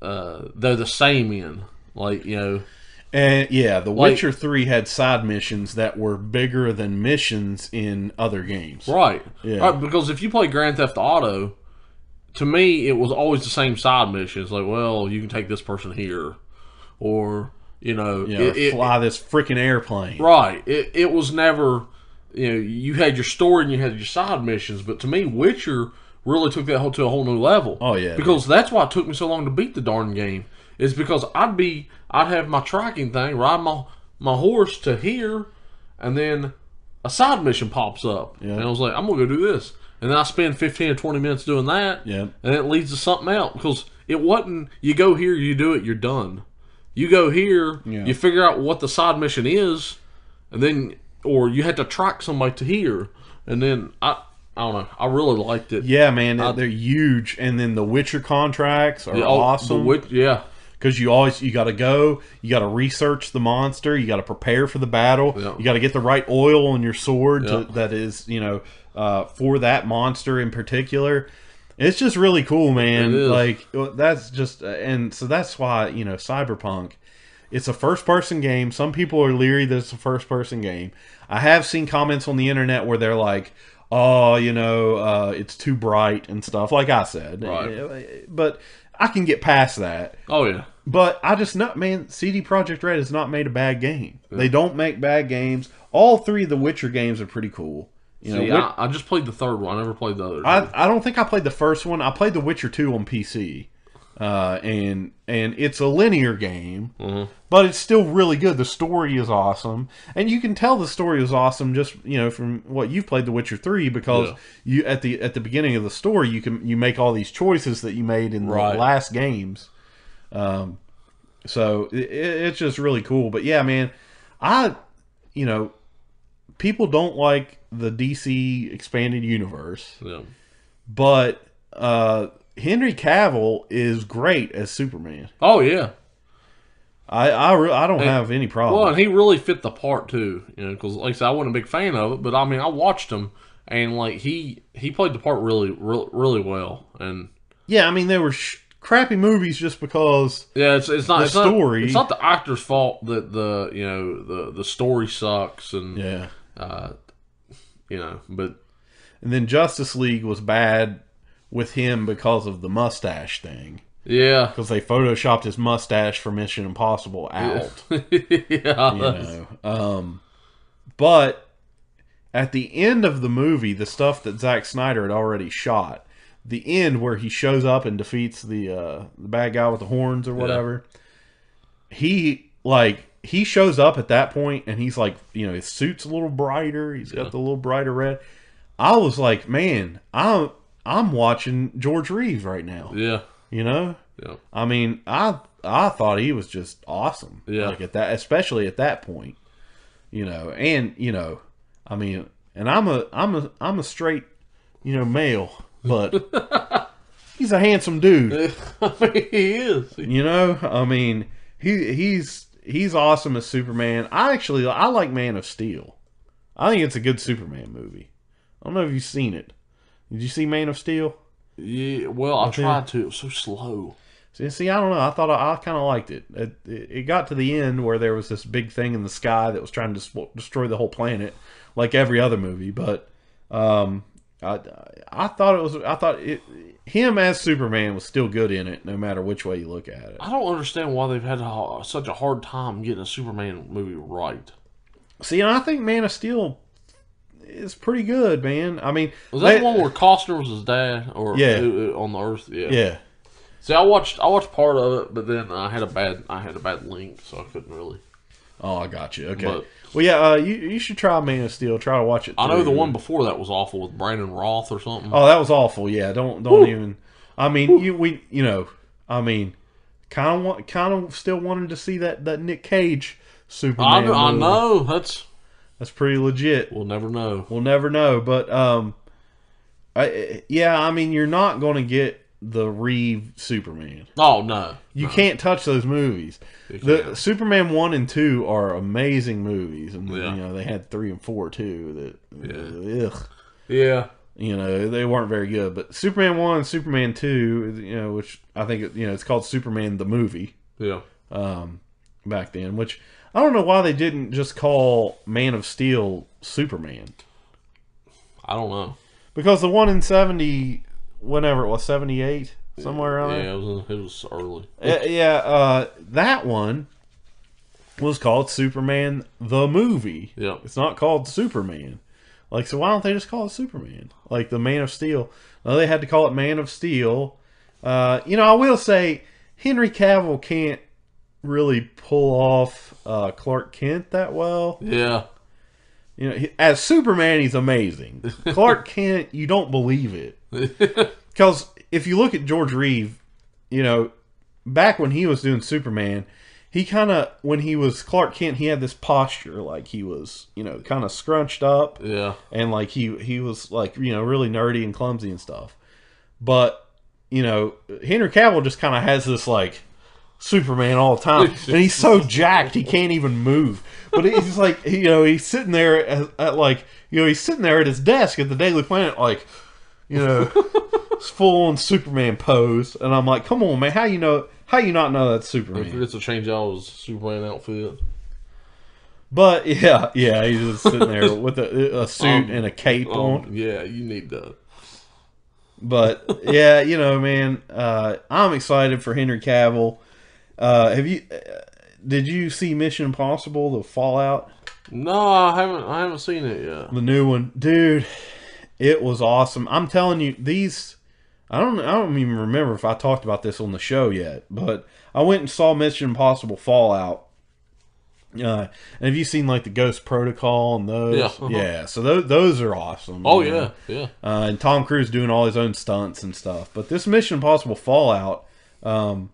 They're the same in, and yeah, The Witcher 3 had side missions that were bigger than missions in other games. Right. Yeah. Right, because if you play Grand Theft Auto, to me it was always the same side missions. Like, well, you can take this person here, or fly this freaking airplane. Right. It was never, you had your story and you had your side missions, but to me, Witcher really took that to a whole new level. Oh yeah, because that's why it took me so long to beat the darn game. Is because I'd have my tracking thing, ride my horse to here, and then a side mission pops up, and I was like, I'm gonna go do this, and then I spend 15 or 20 minutes doing that, and it leads to something else, because it wasn't you go here, you do it, you're done. You go here, you figure out what the side mission is, and then or you had to track somebody to here, and then I don't know. I really liked it. Yeah, man, they're huge. And then the Witcher contracts are awesome. Because you got to go, you got to research the monster, you got to prepare for the battle, you got to get the right oil on your sword that is, for that monster in particular. It's just really cool, man. Like, that's just, and so that's why, Cyberpunk, it's a first-person game. Some people are leery that it's a first-person game. I have seen comments on the internet where they're like, oh, it's too bright and stuff, like I said. Right. But I can get past that. Oh, yeah. But I just not, man, CD Projekt Red has not made a bad game. Yeah. They don't make bad games. All three of the Witcher games are pretty cool. I just played the third one. I never played the other. I don't think I played the first one. I played The Witcher 2 on PC. And it's a linear game, but it's still really good. The story is awesome, and you can tell the story is awesome just from what you've played The Witcher 3, because you at the beginning of the story you make all these choices that you made in the last games. So it's just really cool. But yeah, man, people don't like the DC expanded universe, but Henry Cavill is great as Superman. Oh yeah, I don't have any problem. Well, and he really fit the part too, because like I said, I wasn't a big fan of it, but I mean, I watched him, and like he played the part really well, and yeah, I mean, there were crappy movies just because it's not the story. It's not the actor's fault that the story sucks, and but and then Justice League was bad with him because of the mustache thing. Yeah. Because they photoshopped his mustache for Mission Impossible out. But at the end of the movie, the stuff that Zack Snyder had already shot, the end where he shows up and defeats the bad guy with the horns or whatever, he shows up at that point and he's like, his suit's a little brighter. He's got the little brighter red. I was like, man, I'm watching George Reeves right now. Yeah. Yeah. I mean, I thought he was just awesome. Yeah. Like especially at that point. I mean, and I'm a straight, male, but he's a handsome dude. I mean, he is. I mean, he's awesome as Superman. I like Man of Steel. I think it's a good Superman movie. I don't know if you've seen it. Did you see Man of Steel? Yeah, well, I tried to. It was so slow. See, I don't know. I thought I kind of liked it. It got to the end where there was this big thing in the sky that was trying to destroy the whole planet, like every other movie. But I thought him as Superman was still good in it, no matter which way you look at it. I don't understand why they've had such a hard time getting a Superman movie right. See, and I think Man of Steel is pretty good, man. I mean, was that the one where Costner was his dad, or on the Earth? Yeah. See, I watched part of it, but then I had a bad link, so I couldn't really. Oh, I got you. Okay. Well, yeah, you should try Man of Steel. Try to watch it. I know the one before that was awful with Brandon Roth or something. Oh, that was awful. Yeah, don't even. I mean, kind of still wanted to see that Nick Cage Superman. I know that's pretty legit. We'll never know. But I mean, you're not going to get the Reeve Superman. Oh no, you can't touch those movies. The Superman 1 and 2 are amazing movies, and they had 3 and 4 too. They weren't very good. But Superman 1 and Superman 2, which I think it's called Superman the movie. Yeah. Back then, which I don't know why they didn't just call Man of Steel Superman. I don't know, because the one in 70. Whenever it was, 78, somewhere around there. Yeah, it was early. That one was called Superman the movie. Yeah, it's not called Superman. Like, so why don't they just call it Superman? Like the Man of Steel. No, they had to call it Man of Steel. I will say Henry Cavill can't really pull off Clark Kent that well. Yeah. As Superman, he's amazing. Clark Kent, you don't believe it. Because if you look at George Reeve, back when he was doing Superman, he kind of, when he was Clark Kent, he had this posture like he was, kind of scrunched up. Yeah. And like he was like, really nerdy and clumsy and stuff. But, Henry Cavill just kind of has this like Superman all the time. And he's so jacked he can't even move. But he's like, he's sitting there he's sitting there at his desk at the Daily Planet like, it's full on Superman pose, and I'm like, come on, man, how you not know that's Superman? He forgets to change out his Superman outfit. But yeah, he's just sitting there with a suit and a cape on. Yeah, you need that. But yeah, man, I'm excited for Henry Cavill. Did you see Mission Impossible: The Fallout? No, I haven't seen it yet. The new one, dude. It was awesome. I'm telling you, I don't even remember if I talked about this on the show yet, but I went and saw Mission Impossible Fallout. And have you seen like the Ghost Protocol and those? Yeah. Yeah. So those are awesome. Oh yeah. And Tom Cruise doing all his own stunts and stuff. But this Mission Impossible Fallout, Henry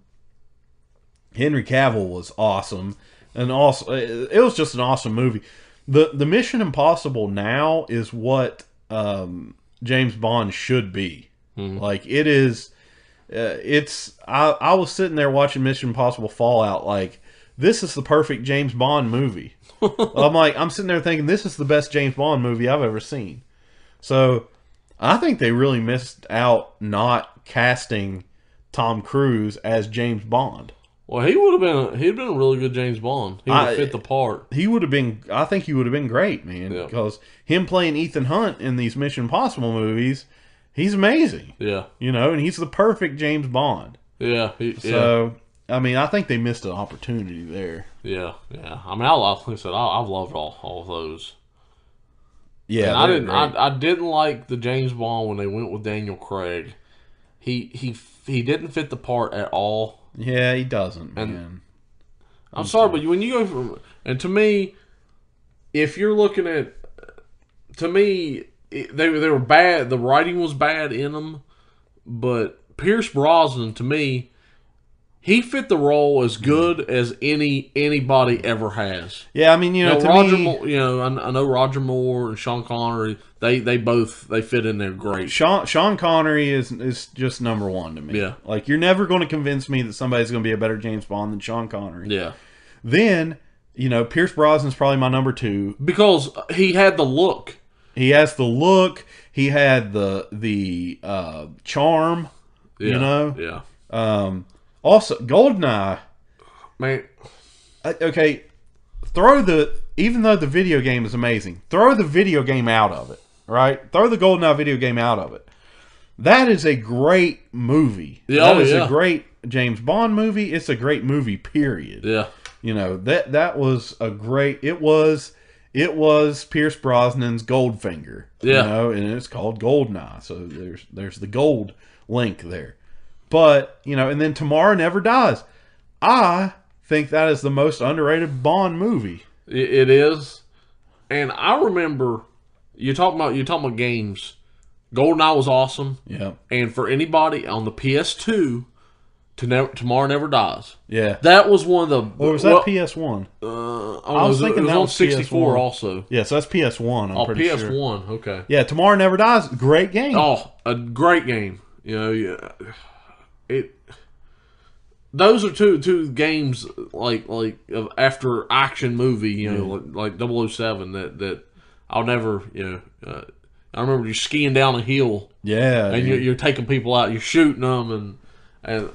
Cavill was awesome, and also it was just an awesome movie. The Mission Impossible now is what James Bond should be. Mm-hmm. Like it is. I was sitting there watching Mission Impossible Fallout like, this is the perfect James Bond movie. I'm sitting there thinking, this is the best James Bond movie I've ever seen. So I think they really missed out not casting Tom Cruise as James Bond. Well, he'd been a really good James Bond. He would fit the part. I think he would have been great, man. Yeah. Because him playing Ethan Hunt in these Mission Impossible movies, he's amazing. Yeah. And he's the perfect James Bond. Yeah. I mean, I think they missed an opportunity there. Yeah. I mean, like I said, I've loved all of those. Yeah, and I didn't like the James Bond when they went with Daniel Craig. He didn't fit the part at all. Yeah, he doesn't, man. And I'm sorry, but when you go from, and to me, if you're looking at, to me, they were bad. The writing was bad in them, but Pierce Brosnan, to me, he fit the role as good as anybody ever has. Yeah, I mean, you know, Roger Moore, you know, I know Roger Moore and Sean Connery. They both fit in there great. Sean Connery is just number one to me. Yeah, like you're never going to convince me that somebody's going to be a better James Bond than Sean Connery. Yeah. Then, you know, Pierce Brosnan's probably my number 2 because he had the look. He has the look. He had the charm. Yeah. You know. Yeah. Also, GoldenEye. Man. Okay. Even though the video game is amazing, throw the video game out of it. Right? Throw the GoldenEye video game out of it. That is a great movie. Yeah, that is a great James Bond movie. It's a great movie, period. Yeah. You know, that was a great... It was Pierce Brosnan's Goldfinger. Yeah. You know, and it's called GoldenEye. So there's the gold link there. But, you know, and then Tomorrow Never Dies. I think that is the most underrated Bond movie. It is. And I remember you're talking about games. GoldenEye was awesome. Yeah. And for anybody on the PS2, Tomorrow Never Dies. Yeah. That was one of the... Or was that PS1? I was thinking that was 64 PS1. also. Yeah, so that's PS1, I'm pretty sure. PS1, okay. Yeah, Tomorrow Never Dies, great game. Oh, a great game. You know, those are two games like of after action movie, you know, like 007 that I'll never, you know, I remember you skiing down a hill. Yeah. And you're taking people out, you're shooting them and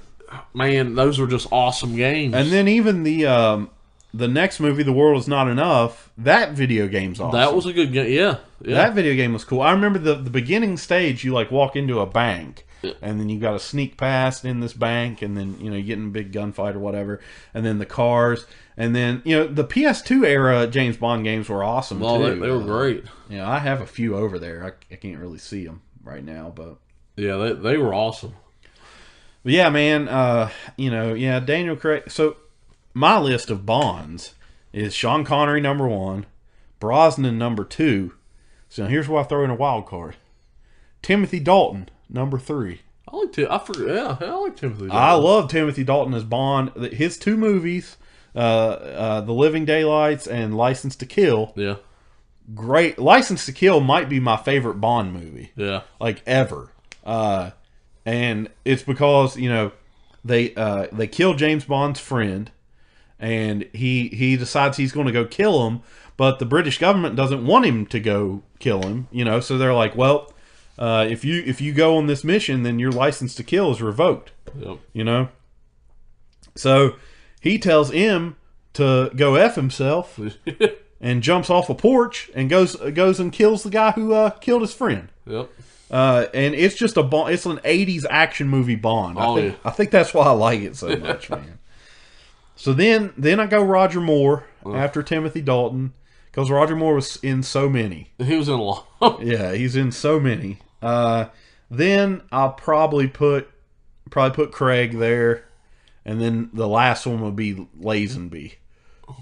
man, those were just awesome games. And then even the next movie, The World Is Not Enough, that video game's awesome. That was a good game. Yeah. That video game was cool. I remember the beginning stage, you like walk into a bank. And then you got to sneak past in this bank, and then you know you get in a big gunfight or whatever, and then the cars, and then you know the PS2 era James Bond games were awesome too. They were great. You know, I have a few over there. I can't really see them right now, but yeah, they were awesome. But yeah, man. You know, yeah, Daniel Craig. So my list of Bonds is Sean Connery number 1, Brosnan number 2. So now here's where I throw in a wild card: Timothy Dalton. Number 3. I like Timothy Dalton. I love Timothy Dalton as Bond. His 2 movies, The Living Daylights and License to Kill. Yeah. Great. License to Kill might be my favorite Bond movie. Yeah. Like ever. And it's because, you know, they kill James Bond's friend and he decides he's going to go kill him, but the British government doesn't want him to go kill him, you know, so they're like, well, if you go on this mission, then your license to kill is revoked. Yep. You know? So he tells M to go F himself and jumps off a porch and goes and kills the guy who killed his friend. Yep. And it's just it's an 80s action movie Bond. I think that's why I like it so much, man. So then I go Roger Moore after Timothy Dalton, because Roger Moore was in so many. He was in a lot. Yeah, he's in so many. Then I'll probably put Craig there, and then the last one would be Lazenby.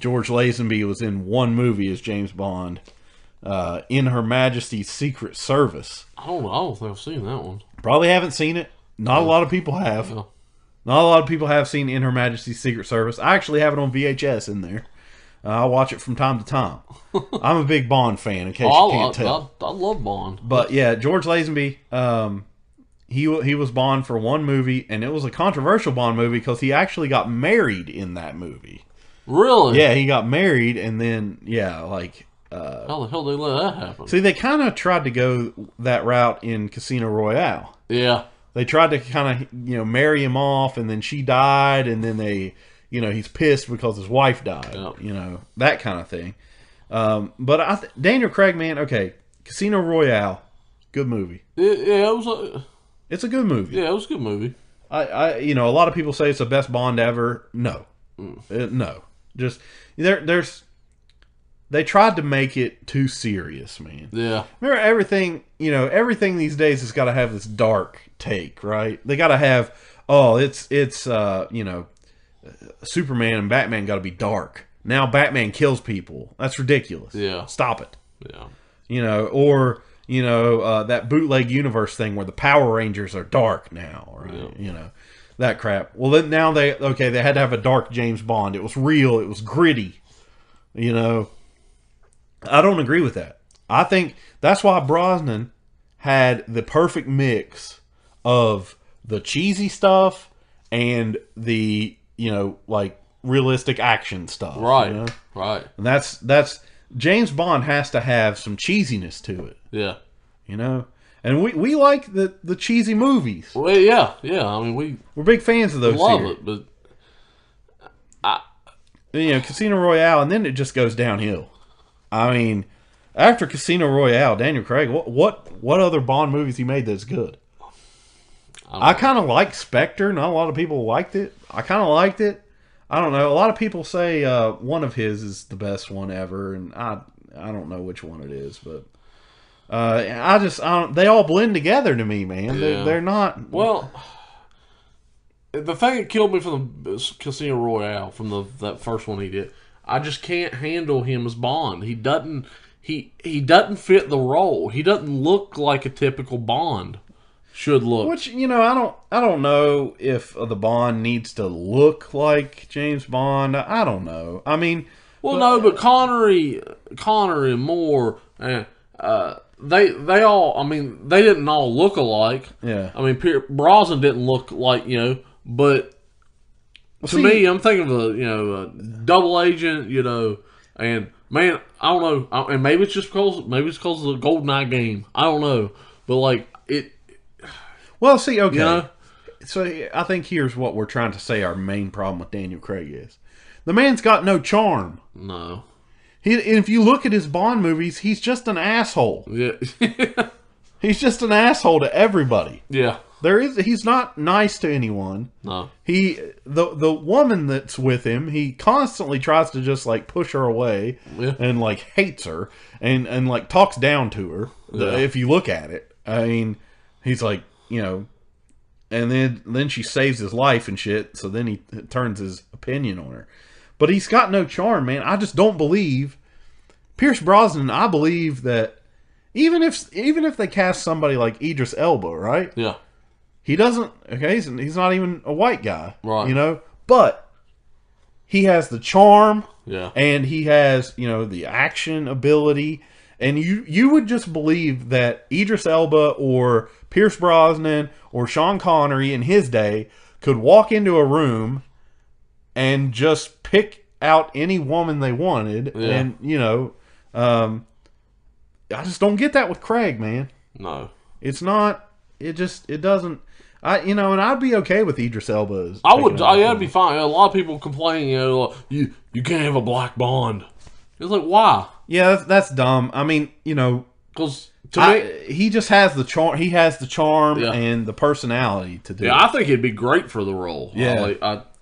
George Lazenby was in one movie as James Bond, in Her Majesty's Secret Service. I don't think I've seen that one. Probably haven't seen it. Not a lot of people have. No. Not a lot of people have seen In Her Majesty's Secret Service. I actually have it on VHS in there. I watch it from time to time. I'm a big Bond fan, in case you can't tell. I love Bond. But yeah, George Lazenby, he was Bond for one movie, and it was a controversial Bond movie because he actually got married in that movie. Really? Yeah, he got married, and then how the hell did they let that happen? See, they kind of tried to go that route in Casino Royale. Yeah, they tried to kind of marry him off, and then she died, and then they. He's pissed because his wife died. Yep. That kind of thing. But Daniel Craig, man, okay. Casino Royale, good movie. It's a good movie. Yeah, it was a good movie. A lot of people say it's the best Bond ever. No. No. Just, they tried to make it too serious, man. Yeah. Remember everything these days has got to have this dark take, right? They got to have, Superman and Batman got to be dark. Now Batman kills people. That's ridiculous. Yeah. Stop it. Yeah. That bootleg universe thing where the Power Rangers are dark now. Right? Yeah. that crap. Well, then now they had to have a dark James Bond. It was real. It was gritty. You know, I don't agree with that. I think that's why Brosnan had the perfect mix of the cheesy stuff and the, you know, like realistic action stuff. Right. You know? Right. And that's James Bond has to have some cheesiness to it. Yeah. You know? And we like the cheesy movies. Well, yeah. I mean, we're big fans of those. Love it, but you know, Casino Royale, and then it just goes downhill. I mean, after Casino Royale, Daniel Craig, what other Bond movies he made that's good? I kind of like Spectre. Not a lot of people liked it. I kind of liked it. I don't know. A lot of people say one of his is the best one ever, and I don't know which one it is, but I don't. They all blend together to me, man. Yeah. They're not. Well, the thing that killed me from the Casino Royale, from that first one he did, I just can't handle him as Bond. He doesn't fit the role. He doesn't look like a typical Bond should look. Which, you know, I don't know if the Bond needs to look like James Bond. I don't know. I mean, but Connery and Moore, they all. I mean, they didn't all look alike. Yeah. I mean, Brosnan didn't look like, you know, but to me, I'm thinking of a double agent, you know, and man, I don't know, and maybe it's because of the GoldenEye game. I don't know, but like it. Well, see, okay. You know? So I think here's what we're trying to say our main problem with Daniel Craig is. The man's got no charm. No. If you look at his Bond movies, he's just an asshole. Yeah. He's just an asshole to everybody. Yeah. He's not nice to anyone. No. The woman that's with him, he constantly tries to just like push her away and like hates her and like talks down to her. Yeah. If you look at it, I mean, he's like, you know, and then she saves his life and shit. So then he turns his opinion on her, but he's got no charm, man. I just don't believe Pierce Brosnan. I believe that even if they cast somebody like Idris Elba, right? Yeah. He doesn't. Okay, he's not even a white guy, right? You know, but he has the charm, and he has, you know, the action ability, and you would just believe that Idris Elba or Pierce Brosnan or Sean Connery in his day could walk into a room and just pick out any woman they wanted, and you know, I just don't get that with Craig, man. No, it's not. It doesn't. And I'd be okay with Idris Elba. I'd be fine. A lot of people complain, you know, you can't have a black Bond. It's like, why? Yeah, that's dumb. I mean, you know, because to me, he just has the charm. He has the charm and the personality to do it. I think he'd be great for the role. Yeah,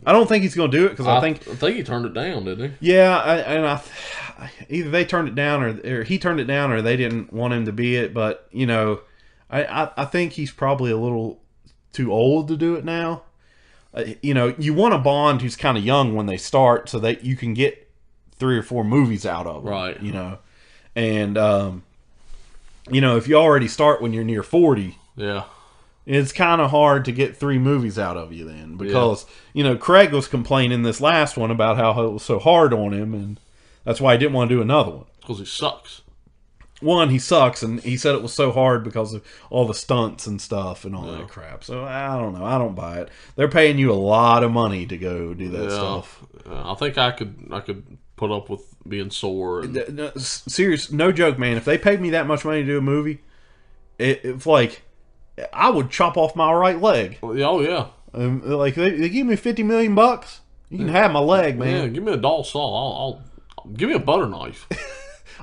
I don't think he's going to do it because I think he turned it down, didn't he? Yeah, either they turned it down or he turned it down or they didn't want him to be it. But you know, I think he's probably a little too old to do it now. You know, you want a Bond who's kind of young when they start so that you can get 3 or 4 movies out of them. Right. You know, and you know, if you already start when you're near 40, it's kind of hard to get 3 movies out of you then because you know, Craig was complaining this last one about how it was so hard on him, and that's why he didn't want to do another one because he sucks. One, he sucks, and he said it was so hard because of all the stunts and stuff and all that crap. So I don't know. I don't buy it. They're paying you a lot of money to go do that stuff. I think I could put up with being sore. Serious, no joke, man. If they paid me that much money to do a movie, it's like I would chop off my right leg. Oh yeah. Like they give me $50 million. You can have my leg, man. Yeah, give me a dull saw. I'll give me a butter knife.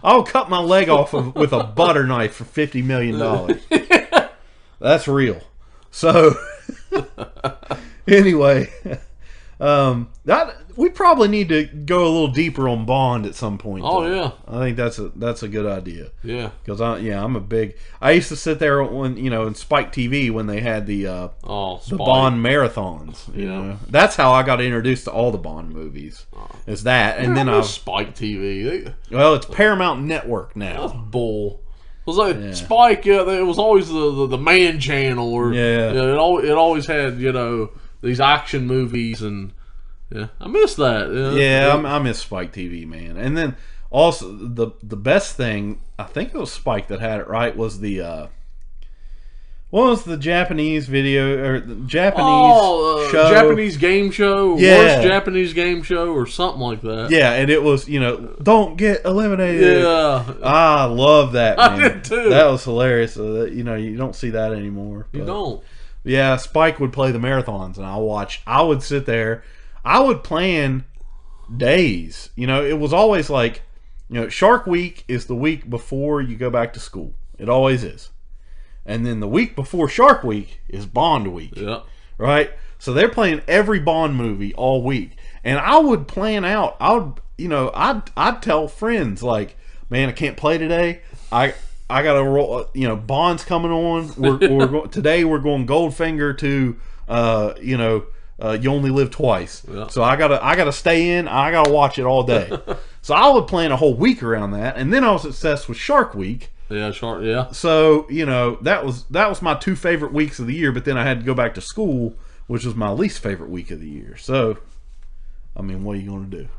I'll cut my leg off with a butter knife for $50 million. That's real. So, anyway, we probably need to go a little deeper on Bond at some point. Oh though. yeah, I think that's a good idea. Yeah, because I'm a big. I used to sit there when in Spike TV when they had the Bond marathons. You know, that's how I got introduced to all the Bond movies. Is that, and then Spike TV. Well, it's Paramount Network now. That's bull. It was like Spike. It was always the man channel, or it always had these action movies, and yeah, I miss that. I miss Spike TV, man. And then also the best thing, I think it was Spike that had it right, was the what was the Japanese video or the Japanese show? Japanese game show, worst Japanese game show, or something like that. Yeah, and it was, don't get eliminated. Yeah, I love that, man. I did too. That was hilarious. You don't see that anymore. You don't. Yeah, Spike would play the marathons, and I would sit there. I would plan days. It was always like, Shark Week is the week before you go back to school. It always is. And then the week before Shark Week is Bond Week. Yeah. Right? So they're playing every Bond movie all week. And I would plan out. I'd tell friends, like, man, I can't play today. I gotta roll. Bond's coming on. Today we're going Goldfinger to You Only Live Twice. Yeah. So I gotta stay in. I gotta watch it all day. So I would plan a whole week around that. And then I was obsessed with Shark Week. Yeah, Shark. Yeah. So that was my 2 favorite weeks of the year. But then I had to go back to school, which was my least favorite week of the year. So, I mean, what are you gonna do?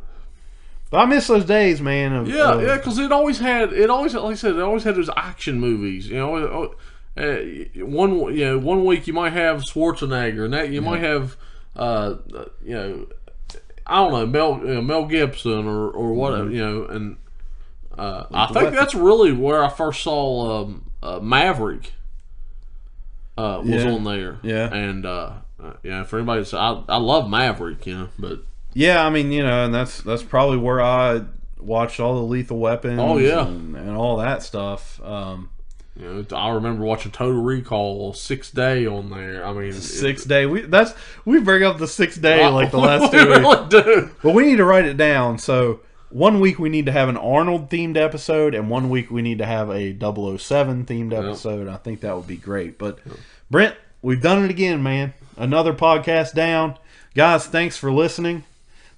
But I miss those days, man. Because it always had, like I said, it always had those action movies. One week you might have Schwarzenegger, and that you might have, I don't know, Mel Gibson or whatever, and I think that's really where I first saw Maverick was on there. Yeah, and for anybody, I love Maverick, but. Yeah, I mean, and that's probably where I watched all the Lethal Weapons. Oh yeah, and all that stuff. I remember watching Total Recall 6th Day on there. I mean, 6th Day. We bring up the 6th Day like the last 2 weeks. Really do. But we need to write it down. So 1 week we need to have an Arnold themed episode, and 1 week we need to have a 007 themed episode. Yep. I think that would be great. But Brent, we've done it again, man. Another podcast down, guys. Thanks for listening.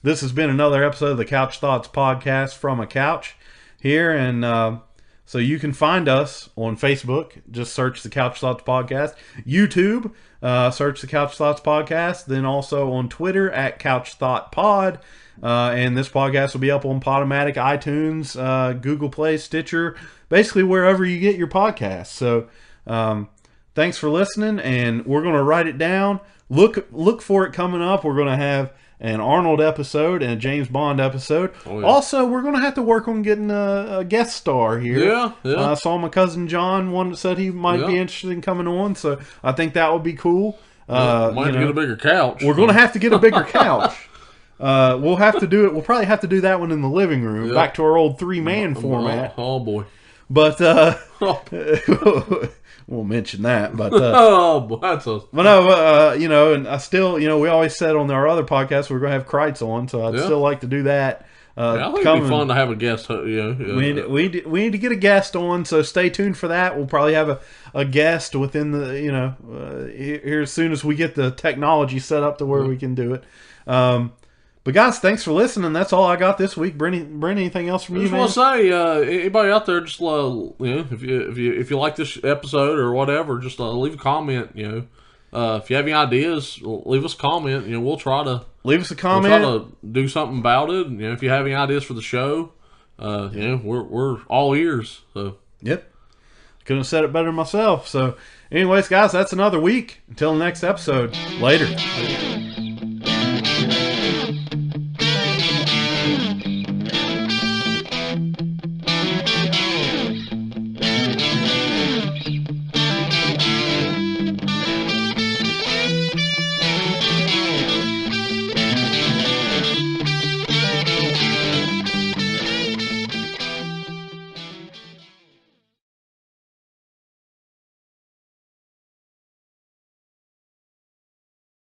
This has been another episode of the Couch Thoughts Podcast from a couch here. And so you can find us on Facebook. Just search the Couch Thoughts Podcast. YouTube, search the Couch Thoughts Podcast. Then also on Twitter at Couch Thought Pod. And this podcast will be up on Podomatic, iTunes, Google Play, Stitcher, basically wherever you get your podcasts. So thanks for listening, and we're going to write it down. Look for it coming up. We're going to have an Arnold episode and a James Bond episode. Oh, yeah. Also, we're going to have to work on getting a guest star here. Yeah. I saw my cousin John said he might be interested in coming on, so I think that would be cool. Might have to get a bigger couch. We're going to have to get a bigger couch. We'll have to do it. We'll probably have to do that one in the living room, back to our old 3-man format. Oh boy. But we'll mention that, but that's a. But no, and I still, we always said on our other podcast we're going to have Kreitz on, so I'd still like to do that. I think it'd be fun to have a guest. We need to get a guest on, so stay tuned for that. We'll probably have a guest within the here as soon as we get the technology set up to where we can do it. But guys, thanks for listening. That's all I got this week. Brent, anything else from you, man? I just want to say, anybody out there, just if you like this episode or whatever, just leave a comment. If you have any ideas, leave us a comment. We'll try to leave us a comment. We'll try to do something about it. If you have any ideas for the show, we're all ears. So yep, couldn't have said it better myself. So, anyways, guys, that's another week. Until the next episode. Later.